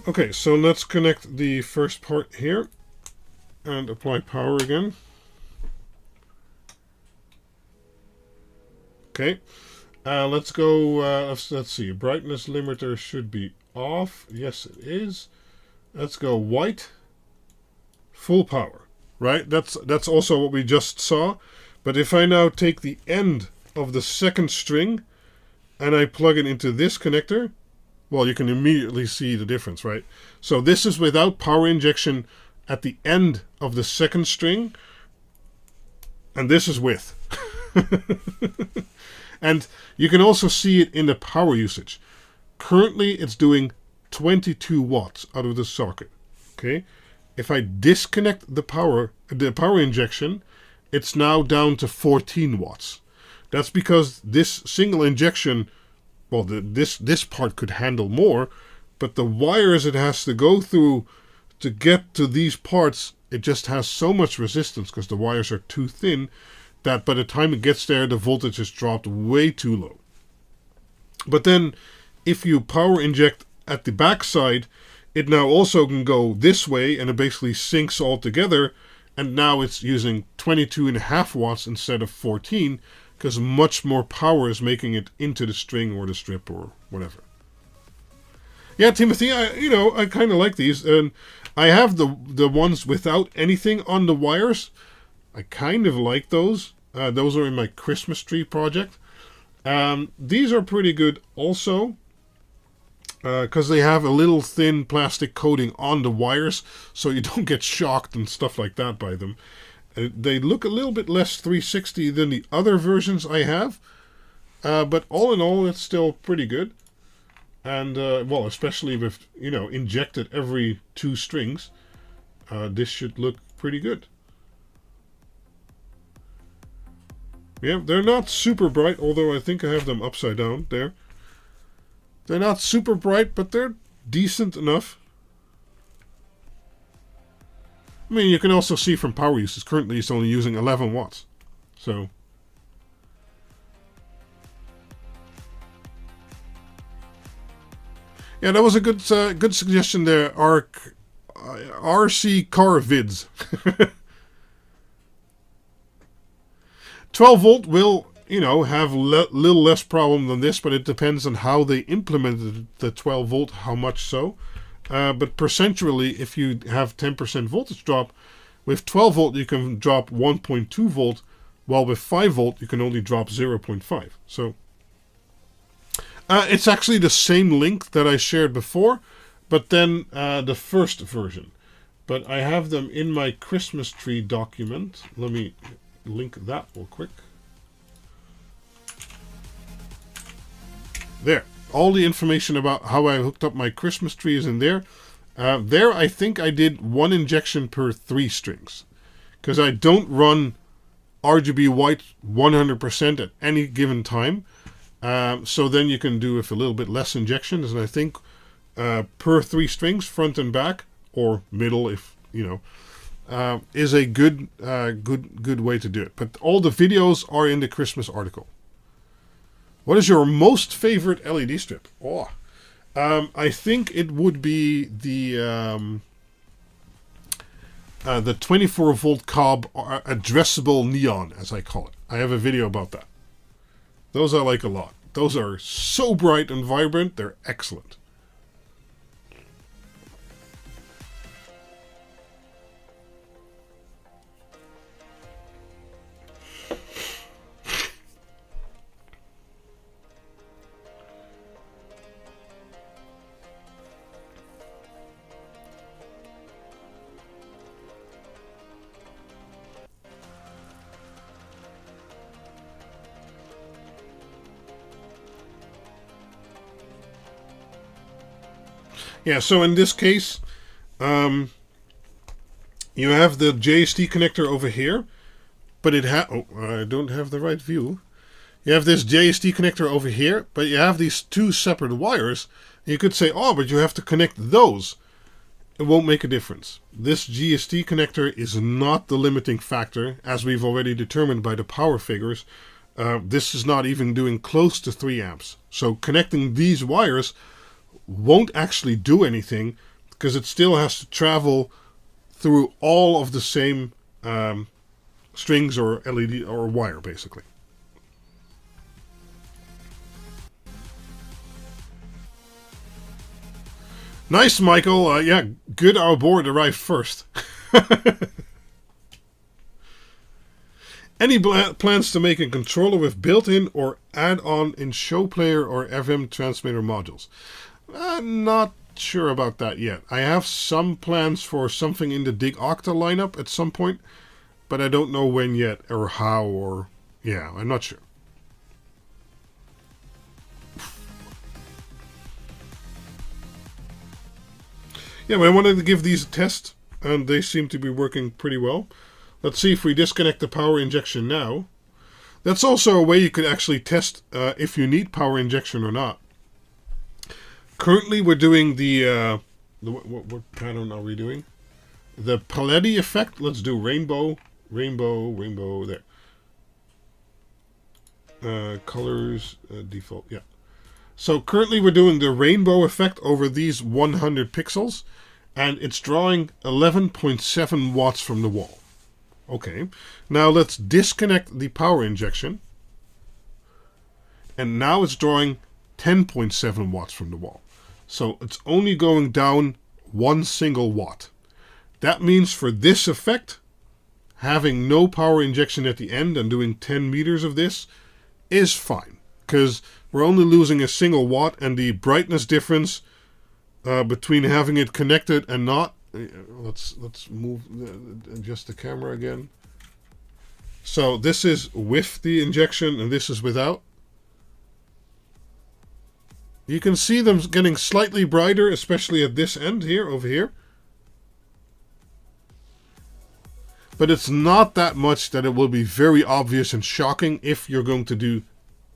Okay, so let's connect the first part here and apply power again. Okay, let's go, let's see, brightness limiter should be off. Yes, it is. Let's go white, full power, right? That's also what we just saw. But if I now take the end of the second string and I plug it into this connector, well, you can immediately see the difference, right? So this is without power injection at the end of the second string, and this is with. And you can also see it in the power usage. Currently, it's doing 22 watts out of the socket. Okay, if I disconnect the power injection, it's now down to 14 watts. That's because this single injection, well, this part could handle more, but the wires it has to go through to get to these parts, it just has so much resistance because the wires are too thin that by the time it gets there, the voltage is dropped way too low. But then, if you power inject at the back side, it now also can go this way, and it basically syncs all together, and now it's using 22.5 watts instead of 14, because much more power is making it into the string or the strip or whatever. Yeah, Timothy, I kind of like these, and I have the ones without anything on the wires. I kind of like those. Those are in my Christmas tree project. These are pretty good also, because they have a little thin plastic coating on the wires, so you don't get shocked and stuff like that by them. They look a little bit less 360 than the other versions I have, but all in all, it's still pretty good. And, well, especially with, injected every 2 strings, this should look pretty good. Yeah, they're not super bright, although I think I have them upside down there. They're not super bright, but they're decent enough. I mean, you can also see from power usage, currently it's only using 11 watts. So, yeah, that was a good suggestion there, RC Car Vids. 12 volt will, have little less problem than this, but it depends on how they implemented the 12 volt, how much so. But percentually, if you have 10% voltage drop, with 12 volt you can drop 1.2 volt, while with 5 volt you can only drop 0.5. So it's actually the same link that I shared before, but then the first version. But I have them in my Christmas tree document. Let me link that real quick. There. All the information about how I hooked up my Christmas tree is in there. There, I think I did 1 injection per 3 strings. Because I don't run RGB white 100% at any given time. So then you can do with a little bit less injections. And I think per 3 strings, front and back, or middle, if, is a good way to do it. But all the videos are in the Christmas article. What is your most favorite LED strip? Oh, I think it would be the 24 volt cob addressable neon, as I call it. I have a video about that. Those I like a lot. Those are so bright and vibrant. They're excellent. Yeah, so in this case, you have the JST connector over here, but it I don't have the right view. You have this JST connector over here, but you have these 2 separate wires. You could say, oh, but you have to connect those. It won't make a difference. This GST connector is not the limiting factor, as we've already determined by the power figures. This is not even doing close to 3 amps. So connecting these wires won't actually do anything, because it still has to travel through all of the same strings or LED or wire, basically. Nice, Michael. Yeah, good our board arrived first. Any plans to make a controller with built-in or add-on in show player or FM transmitter modules? Not sure about that yet. I have some plans for something in the Dig Octa lineup at some point, but I don't know when yet or how, or yeah, I'm not sure. Yeah, but I wanted to give these a test, and they seem to be working pretty well. Let's see if we disconnect the power injection now. That's also a way you could actually test if you need power injection or not. Currently, we're doing the what pattern are we doing? The Paletti effect. Let's do rainbow, rainbow, rainbow. There. Colors default. Yeah. So currently we're doing the rainbow effect over these 100 pixels, and it's drawing 11.7 watts from the wall. Okay. Now let's disconnect the power injection, and now it's drawing 10.7 watts from the wall. So it's only going down 1 single watt. That means for this effect, having no power injection at the end and doing 10 meters of this is fine, because we're only losing a single watt, and the brightness difference between having it connected and not. Let's move adjust the camera again. So this is with the injection and this is without. You can see them getting slightly brighter, especially at this end here, over here. But it's not that much that it will be very obvious and shocking if you're going to do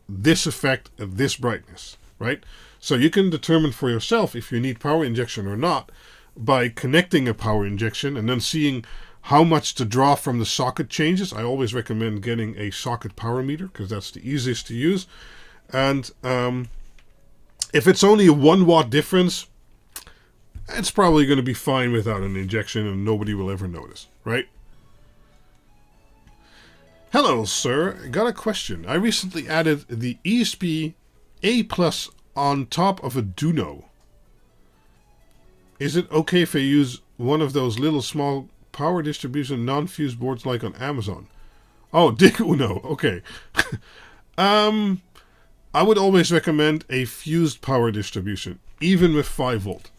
this effect at this brightness, right? So you can determine for yourself if you need power injection or not by connecting a power injection and then seeing how much the draw from the socket changes. I always recommend getting a socket power meter because that's the easiest to use. And if it's only a 1 watt difference, it's probably going to be fine without an injection and nobody will ever notice, right? Hello, sir. Got a question. I recently added the ESP A+ on top of a Duno. Is it okay if I use one of those little small power distribution non-fused boards like on Amazon? Oh, Dig Uno. Okay. I would always recommend a fused power distribution, even with 5 volt.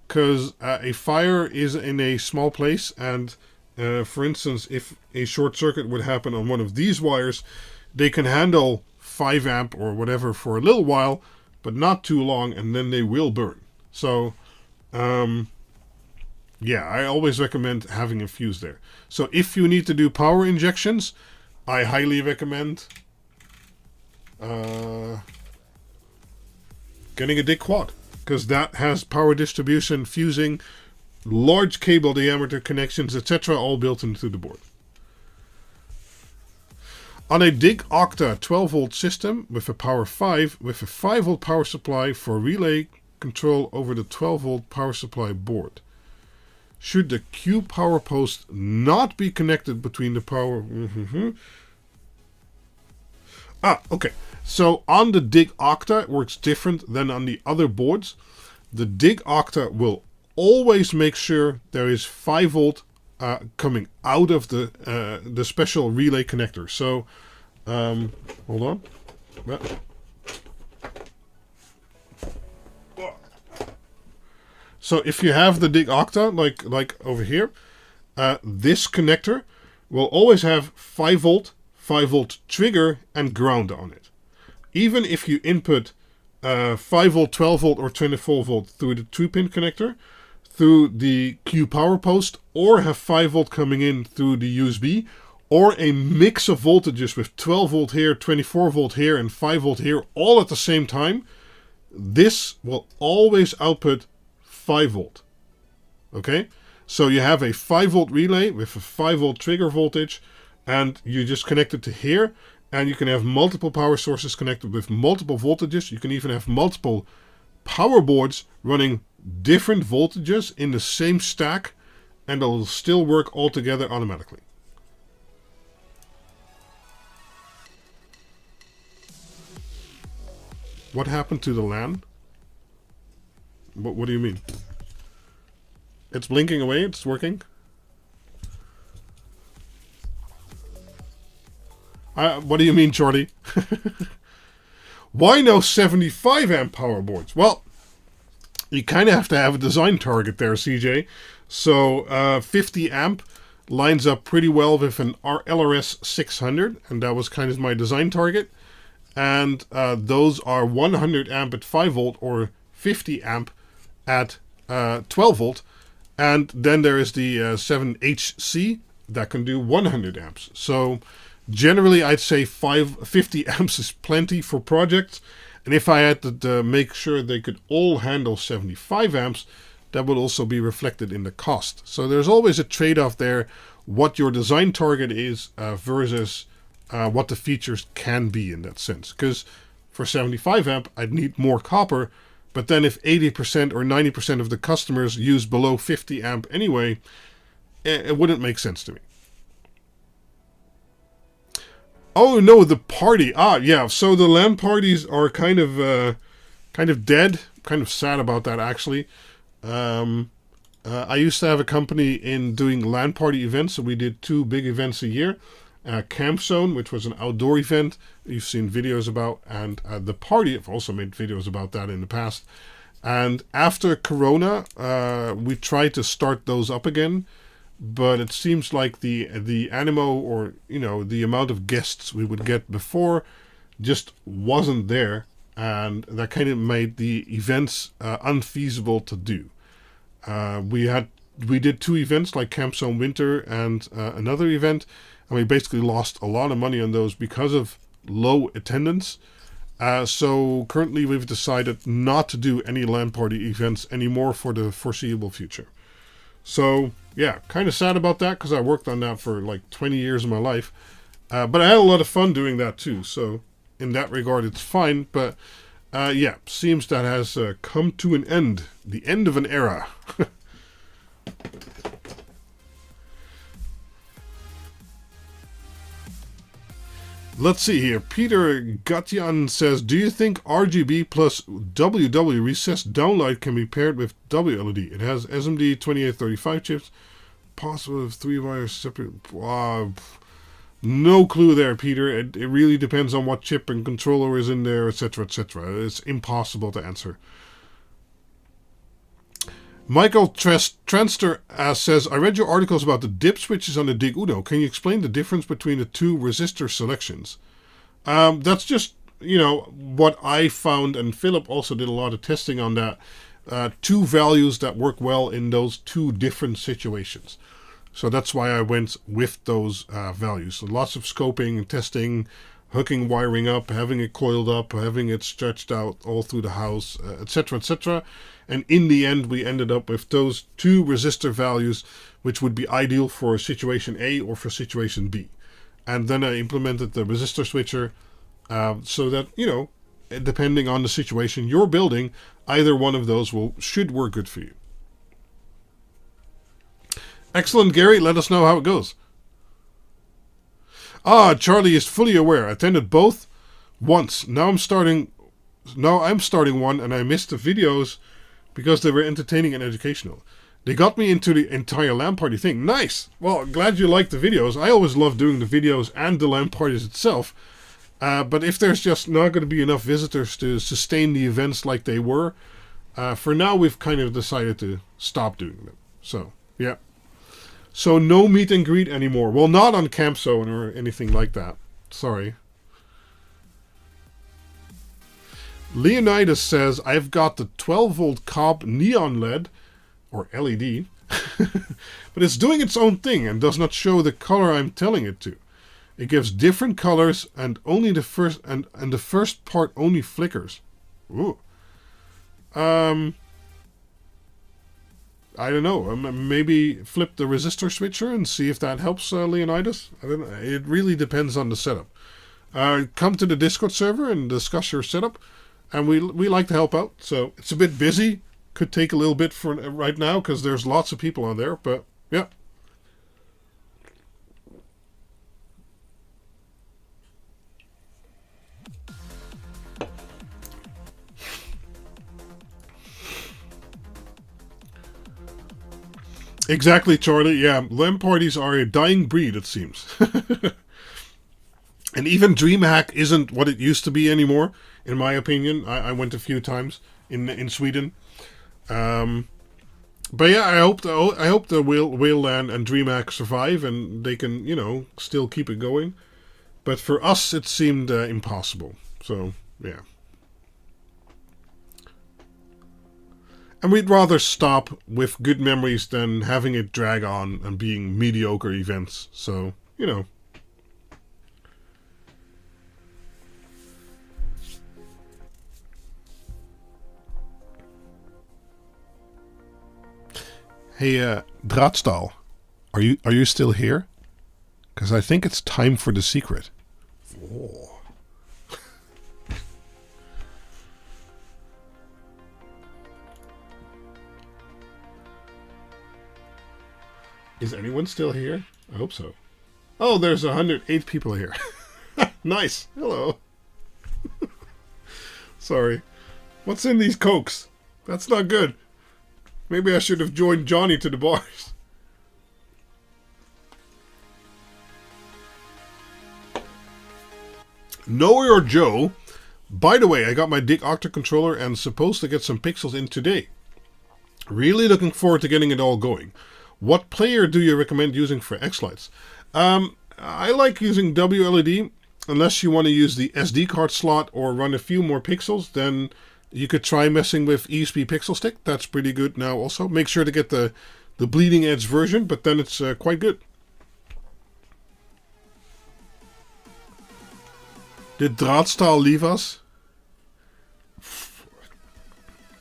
Because a fire is in a small place, and for instance, if a short circuit would happen on one of these wires, they can handle 5 amp or whatever for a little while, but not too long, and then they will burn. So, yeah, I always recommend having a fuse there. So if you need to do power injections, I highly recommend getting a Dig Quad, because that has power distribution, fusing, large cable diameter connections, etc., all built into the board. On a Dig Octa 12 volt system with a power 5 with a 5 volt power supply for relay control over the 12 volt power supply board, should the Q power post not be connected between the power... okay. So on the Dig Octa, it works different than on the other boards. The Dig Octa will always make sure there is 5 volt coming out of the special relay connector. So, hold on. So if you have the Dig Octa, like over here, this connector will always have 5 volt trigger and ground on it. Even if you input 5 volt, 12 volt or 24 volt through the 2-pin connector, through the Q power post, or have 5 volt coming in through the USB, or a mix of voltages with 12 volt here, 24 volt here, and 5 volt here, all at the same time, this will always output 5 volt. Okay? So you have a 5 volt relay with a 5 volt trigger voltage, and you just connect it to here, and you can have multiple power sources connected with multiple voltages. You can even have multiple power boards running different voltages in the same stack, and it'll still work all together automatically. What happened to the LAN? What do you mean? It's blinking away, it's working. What do you mean, Shorty? Why no 75 amp power boards? Well, you kind of have to have a design target there, CJ. So 50 amp lines up pretty well with an LRS 600, and that was kind of my design target. And those are 100 amp at 5 volt or 50 amp at 12 volt. And then there is the 7HC that can do 100 amps. So generally, I'd say 50 amps is plenty for projects. And if I had to make sure they could all handle 75 amps, that would also be reflected in the cost. So there's always a trade-off there, what your design target is versus what the features can be in that sense. Because for 75 amp, I'd need more copper. But then if 80% or 90% of the customers use below 50 amp anyway, it wouldn't make sense to me. Oh no, the party. Yeah. So the LAN parties are kind of kind of dead. Kind of sad about that, actually. I used to have a company in doing LAN party events, so we did 2 big events a year. Camp Zone, which was an outdoor event you've seen videos about, and The Party, I've also made videos about that in the past. And after Corona, we tried to start those up again, but it seems like the animo, or the amount of guests we would get before just wasn't there, and that kind of made the events unfeasible to do. We did 2 events, like Camp Zone Winter and another event, and we basically lost a lot of money on those because of low attendance. So currently we've decided not to do any LAN party events anymore for the foreseeable future. So yeah, kind of sad about that, because I worked on that for like 20 years of my life. But I had a lot of fun doing that too. So in that regard, it's fine. But yeah, seems that has come to an end. The end of an era. Let's see here. Peter Gatyan says, do you think RGB plus WW recessed downlight can be paired with WLED? It has SMD 2835 chips, possible with 3 wires separate. No clue there, Peter. It really depends on what chip and controller is in there, etc., etc. It's impossible to answer. Michael Transter says, I read your articles about the dip switches on the Dig Uno. Can you explain the difference between the 2 resistor selections? That's just, what I found, and Philip also did a lot of testing on that. 2 values that work well in those 2 different situations. So that's why I went with those values. So lots of scoping and testing, hooking wiring up, having it coiled up, having it stretched out all through the house, etc., etc. And in the end, we ended up with those 2 resistor values, which would be ideal for situation A or for situation B. And then I implemented the resistor switcher so that, depending on the situation you're building, either one of those should work good for you. Excellent, Gary. Let us know how it goes. Charlie is fully aware. I attended both once. Now I'm starting one, and I missed the videos because they were entertaining and educational. They got me into the entire LAN party thing. Nice! Well, glad you liked the videos. I always love doing the videos and the LAN parties itself. But if there's just not going to be enough visitors to sustain the events like they were, for now we've kind of decided to stop doing them. So, yeah. So no meet and greet anymore. Well, not on Camp Zone or anything like that. Sorry. Leonidas says, I've got the 12-volt Cobb neon LED, or LED, but it's doing its own thing and does not show the color I'm telling it to. It gives different colors and only the first and the first part only flickers. Ooh. I don't know. Maybe flip the resistor switcher and see if that helps, Leonidas. I don't know. It really depends on the setup. Come to the Discord server and discuss your setup. And we like to help out. So it's a bit busy. Could take a little bit for right now because there's lots of people on there. But yeah. Exactly, Charlie. Yeah, LAN parties are a dying breed, it seems. And even DreamHack isn't what it used to be anymore, in my opinion. I went a few times in Sweden. But yeah, I hope the Whaleland and DreamHack survive and they can, still keep it going. But for us, it seemed impossible. So, yeah. And we'd rather stop with good memories than having it drag on and being mediocre events. So, Hey, Draadstaal, are you still here? Because I think it's time for the secret. Oh. Is anyone still here? I hope so. Oh, there's 108 people here. Nice. Hello. Sorry. What's in these Cokes? That's not good. Maybe I should have joined Johnny to the bars. Know Your Joe. By the way, I got my Dig Octa controller and supposed to get some pixels in today. Really looking forward to getting it all going. What player do you recommend using for X-Lights? I like using WLED. Unless you want to use the SD card slot or run a few more pixels, then you could try messing with ESP Pixel Stick. That's pretty good now also. Make sure to get the bleeding edge version, but then it's quite good. Did Draadstaal leave us?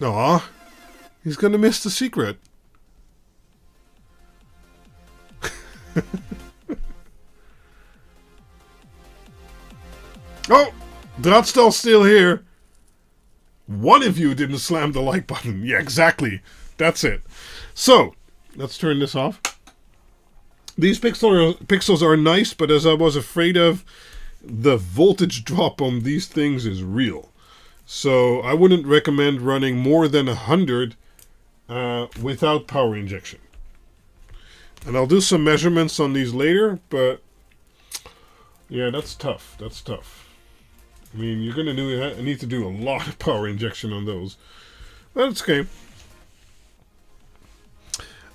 Aw, he's gonna miss the secret. Oh, Draadstaal's still here. One of you didn't slam the like button. Yeah, exactly. That's it. So, let's turn this off. These pixels are nice, but as I was afraid of, the voltage drop on these things is real. So, I wouldn't recommend running more than 100 without power injection. And I'll do some measurements on these later, but yeah, that's tough. That's tough. I mean, you're going to need to do a lot of power injection on those. But it's okay.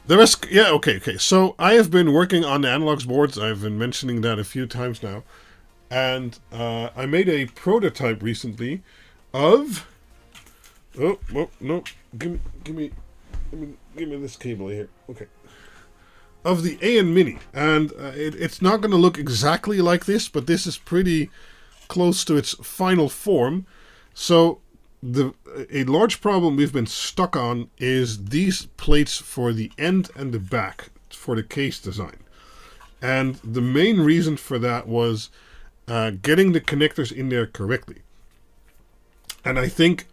The rest, yeah, okay. So I have been working on the analogs boards. I've been mentioning that a few times now. And I made a prototype recently of... Oh, no. Give me this cable here. Okay. Of the AN Mini. And it's not going to look exactly like this, but this is pretty close to its final form. So a large problem we've been stuck on is these plates for the end and the back for the case design. And the main reason for that was getting the connectors in there correctly. And I think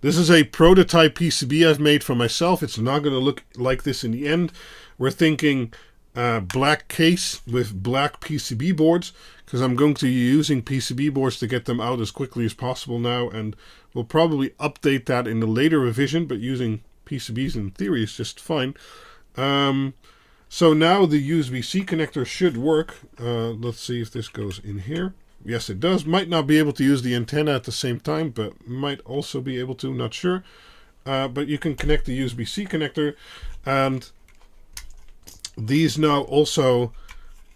this is a prototype PCB I've made for myself. It's not going to look like this in the end. We're thinking black case with black PCB boards, because I'm going to be using PCB boards to get them out as quickly as possible now, and we'll probably update that in the later revision, but using PCBs in theory is just fine. So now the USB-C connector should work. Let's see if this goes in here. Yes, it does. Might not be able to use the antenna at the same time, but might also be able to, not sure. But you can connect the USB-C connector, and these now also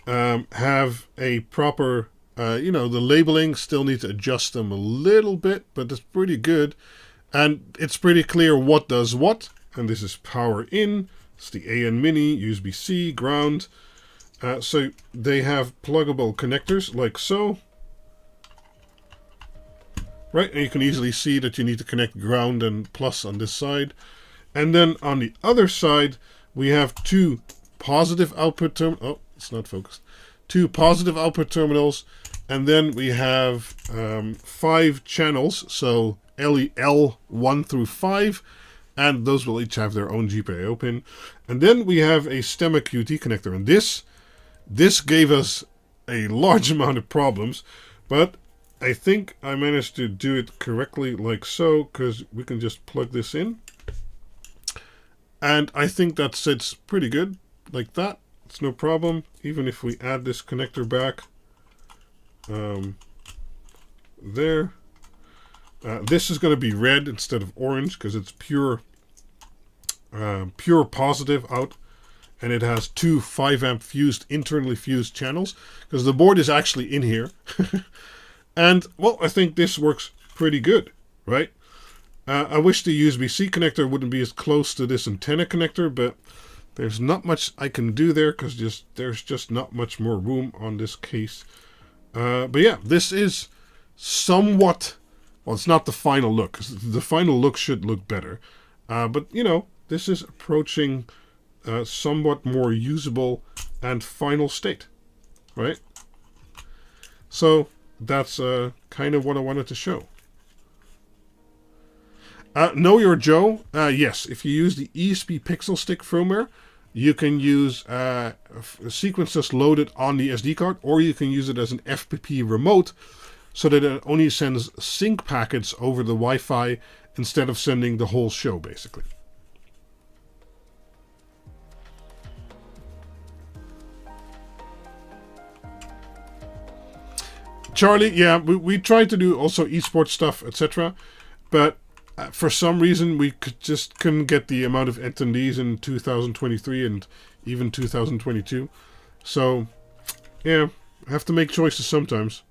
have a proper, the labeling. Still need to adjust them a little bit, but it's pretty good. And it's pretty clear what does what. And this is power in. It's the AN Mini, USB-C, ground. So they have pluggable connectors like so. Right, and you can easily see that you need to connect ground and plus on this side. And then on the other side, we have two positive output terminals. Oh, it's not focused. Two positive output terminals. And then we have 5 channels, so L1 through 5. And those will each have their own GPIO pin. And then we have a stemma QT connector. And this gave us a large amount of problems. But I think I managed to do it correctly like so, because we can just plug this in. And I think that sits pretty good like that. It's no problem. Even if we add this connector back there. This is going to be red instead of orange because it's pure positive out. And it has 2 5-amp fused, internally fused channels, because the board is actually in here. And, well, I think this works pretty good, right? I wish the USB-C connector wouldn't be as close to this antenna connector, but there's not much I can do there because there's just not much more room on this case. But yeah, this is somewhat, well, it's not the final look. 'Cause the final look should look better. But, this is approaching somewhat more usable and final state, right? So that's kind of what I wanted to show. Know Your Joe. Yes, if you use the ESP Pixel Stick firmware, you can use sequences loaded on the SD card, or you can use it as an FPP remote. so that it only sends sync packets over the Wi-Fi instead of sending the whole show, basically. Charlie, yeah, we tried to do also esports stuff, etc. But for some reason, we just couldn't get the amount of attendees in 2023 and even 2022. So, yeah, I have to make choices sometimes.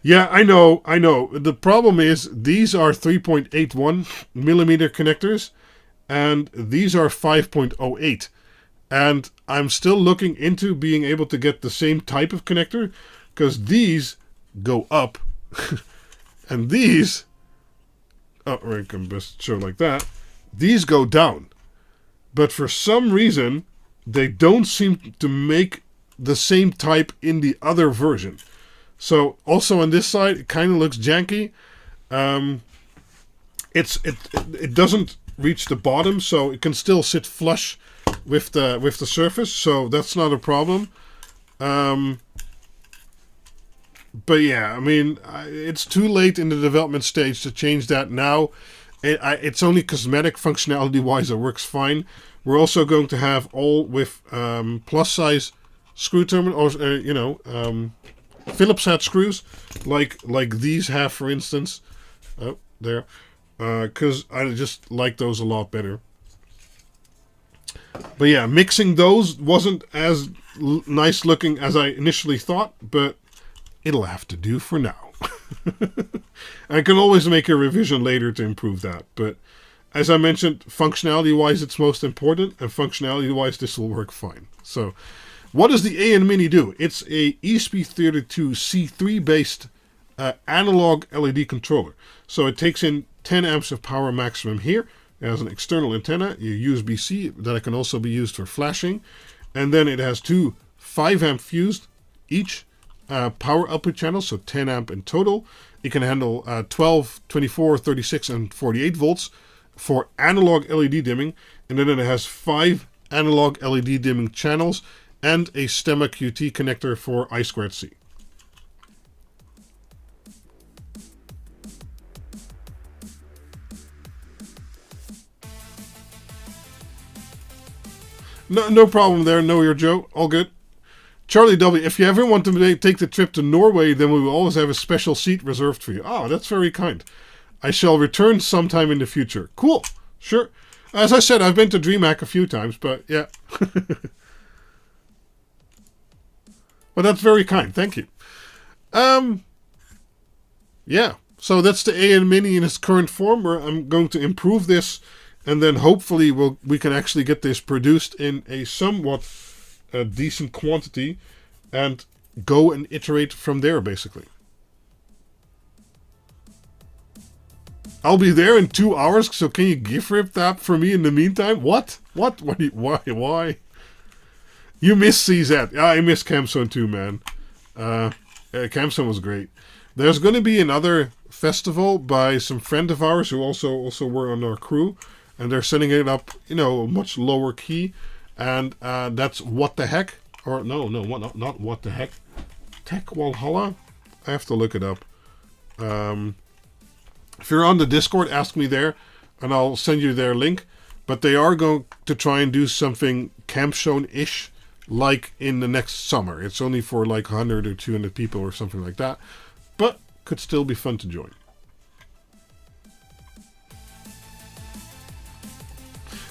Yeah, I know. The problem is these are 3.81 millimeter connectors, and these are 5.08. And I'm still looking into being able to get the same type of connector, because these go up, and these, I can best show like that, these go down. But for some reason, they don't seem to make the same type in the other version. So also on this side, it kind of looks janky. It doesn't reach the bottom, so it can still sit flush with the surface. So that's not a problem. But yeah, I mean, it's too late in the development stage to change that now. It's only cosmetic functionality-wise. It works fine. We're also going to have all with plus-size screw terminal, or Phillips head screws, like these have, for instance. Oh, there, because I just like those a lot better. But yeah, mixing those wasn't as nice looking as I initially thought, but it'll have to do for now. I can always make a revision later to improve that. But as I mentioned, functionality-wise, it's most important. And functionality-wise, this will work fine. So what does the AN Mini do? It's a ESP32C3-based analog LED controller. So it takes in 10 amps of power maximum here. It has an external antenna, a USB-C, that can also be used for flashing. And then it has two 5-amp fused each power output channels, so 10 amp in total. It can handle 12, 24, 36, and 48 volts for analog LED dimming. And then it has 5 analog LED dimming channels and a Stemma QT connector for I2C. No problem there. Know your Joe. All good. Charlie W., if you ever want to take the trip to Norway, then we will always have a special seat reserved for you. Oh, that's very kind. I shall return sometime in the future. Cool. Sure. As I said, I've been to DreamHack a few times, but yeah. Well, that's very kind. Thank you. Yeah. So that's the AN Mini in its current form. I'm going to improve this, and then hopefully we can actually get this produced in a somewhat decent quantity and go and iterate from there, basically. I'll be there in 2 hours, so can you gift rip that for me in the meantime? What? Why? You miss CZ. Yeah, I miss Camzone too, man. Camzone was great. There's going to be another festival by some friend of ours who also were on our crew, and they're setting it up, a much lower key. And that's What the Heck, or not What the Heck, Tech Walhalla. I have to look it up. If you're on the Discord, ask me there, and I'll send you their link. But they are going to try and do something Camzone-ish, like in the next summer. It's only for like 100 or 200 people or something like that, but could still be fun to join.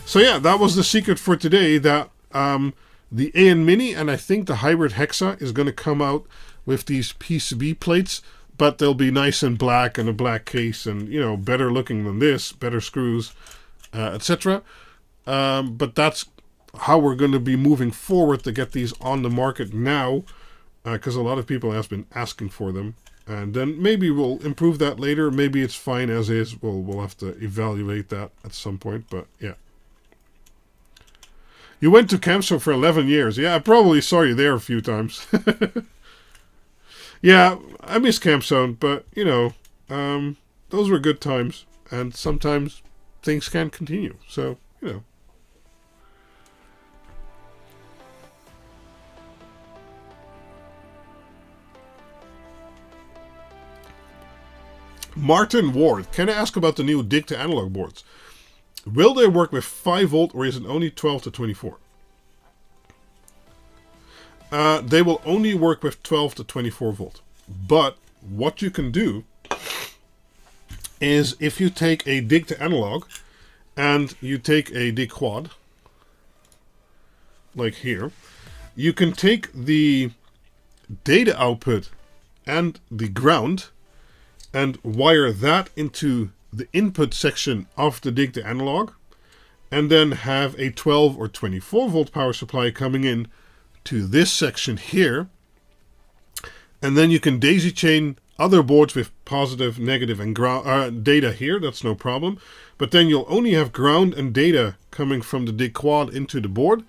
So yeah, that was the secret for today, that the AN Mini and I think the Hybrid Hexa is going to come out with these PCB plates, but they'll be nice and black and a black case and, better looking than this, better screws, etc. But that's how we're going to be moving forward to get these on the market now, because a lot of people have been asking for them. And then maybe we'll improve that later. Maybe it's fine as is. We'll have to evaluate that at some point, but yeah. You went to Camzone for 11 years. Yeah, I probably saw you there a few times. Yeah, I miss Camzone, but, those were good times. And sometimes things can't continue. So, Martin Ward, can I ask about the new dig to analog boards? Will they work with 5 volt or is it only 12 to 24? They will only work with 12 to 24 volt. But what you can do is if you take a dig to analog and you take a dig quad, like here, you can take the data output and the ground and wire that into the input section of the dig to analog, and then have a 12 or 24 volt power supply coming in to this section here, and then you can daisy chain other boards with positive, negative, and ground data here. That's no problem. But then you'll only have ground and data coming from the dig quad into the board.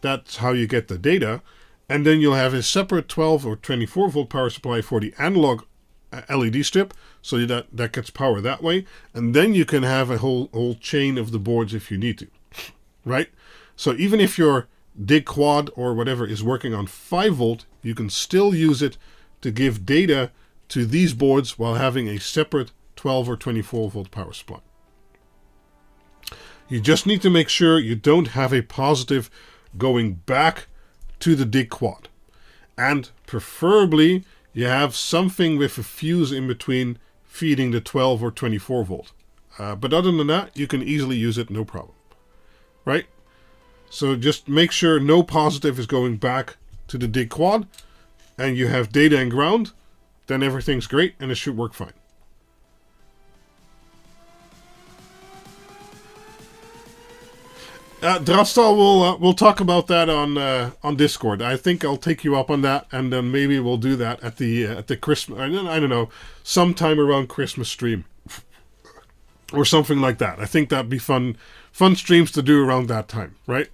That's how you get the data. And then you'll have a separate 12 or 24 volt power supply for the analog LED strip, so that gets power that way. And then you can have a whole chain of the boards if you need to, right? So even if your dig quad or whatever is working on 5 volt, you can still use it to give data to these boards while having a separate 12 or 24 volt power supply. You just need to make sure you don't have a positive going back to the dig quad. And preferably you have something with a fuse in between feeding the 12 or 24 volt. But other than that, you can easily use it, no problem. Right? So just make sure no positive is going back to the dig quad, and you have data and ground, then everything's great and it should work fine. Drastal, we'll talk about that on Discord. I think I'll take you up on that, and then maybe we'll do that at the Christmas. I don't know, sometime around Christmas stream, or something like that. I think that'd be fun streams to do around that time, right?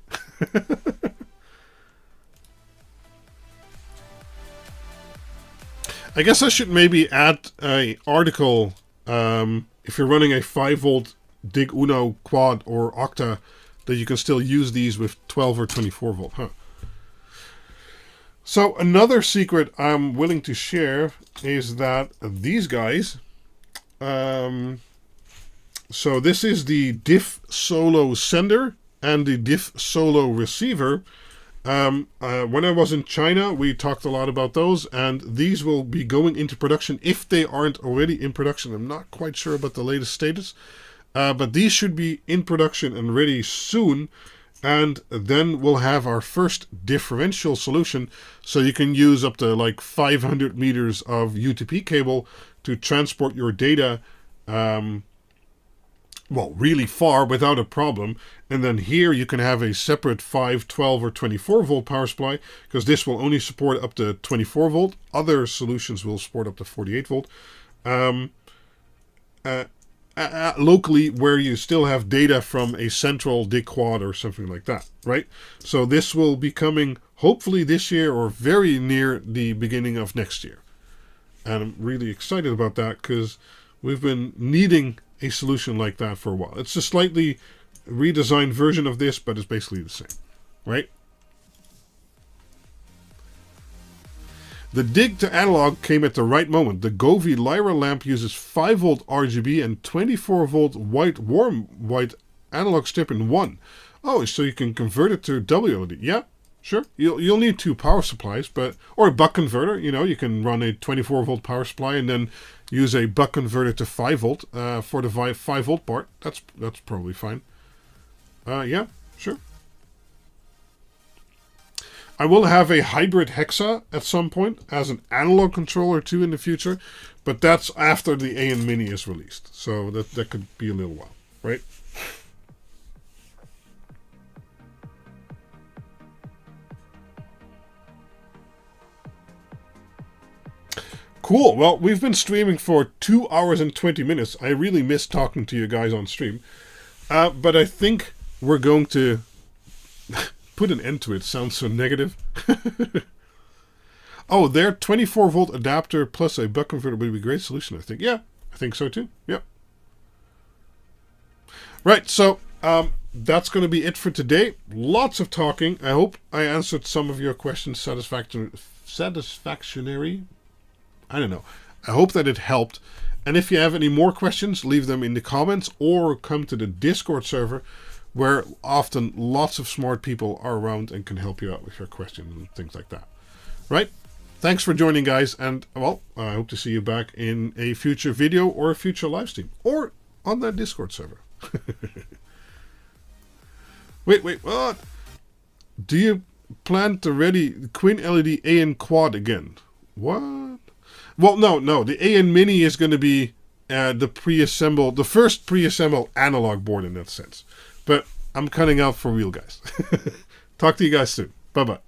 I guess I should maybe add an article if you're running a 5 volt Dig Uno quad or Octa, that you can still use these with 12 or 24 volt, huh? So another secret I'm willing to share is that these guys, so this is the Diff Solo sender and the Diff Solo receiver. When I was in China, we talked a lot about those, and these will be going into production if they aren't already in production. I'm not quite sure about the latest status. But these should be in production and ready soon, and then we'll have our first differential solution, so you can use up to like 500 meters of UTP cable to transport your data really far without a problem. And then here you can have a separate 5, 12 or 24 volt power supply, because this will only support up to 24 volt. Other solutions will support up to 48 volt. Locally, where you still have data from a central dig quad or something like that, right? So this will be coming hopefully this year or very near the beginning of next year. And I'm really excited about that because we've been needing a solution like that for a while. It's a slightly redesigned version of this, but it's basically the same, right? The dig to analog came at the right moment. The Govee Lyra lamp uses 5 volt RGB and 24 volt warm white analog strip in one. Oh, so you can convert it to WLED. Yeah, sure. You'll need 2 power supplies, or a buck converter. You know, you can run a 24 volt power supply and then use a buck converter to 5 volt for the 5 volt part. That's probably fine. Yeah, sure. I will have a hybrid Hexa at some point as an analog controller too in the future, but that's after the AN Mini is released. So that could be a little while, right? Cool. Well, we've been streaming for 2 hours and 20 minutes. I really miss talking to you guys on stream. But I think we're going to put an end to it. Sounds so negative. Oh, their 24 volt adapter plus a buck converter would be a great solution, I think. Yeah, I think so too. Yep. Right, so that's going to be it for today. Lots of talking. I hope I answered some of your questions satisfactorily. I don't know. I hope that it helped. And if you have any more questions, leave them in the comments or come to the Discord server, where often lots of smart people are around and can help you out with your questions and things like that. Right? Thanks for joining, guys. And, well, I hope to see you back in a future video or a future live stream. Or on that Discord server. Wait, what? Do you plan to ready Quinled AN Quad again? What? Well, no. The AN Mini is going to be the first pre-assembled analog board in that sense. But I'm cutting out for real, guys. Talk to you guys soon. Bye-bye.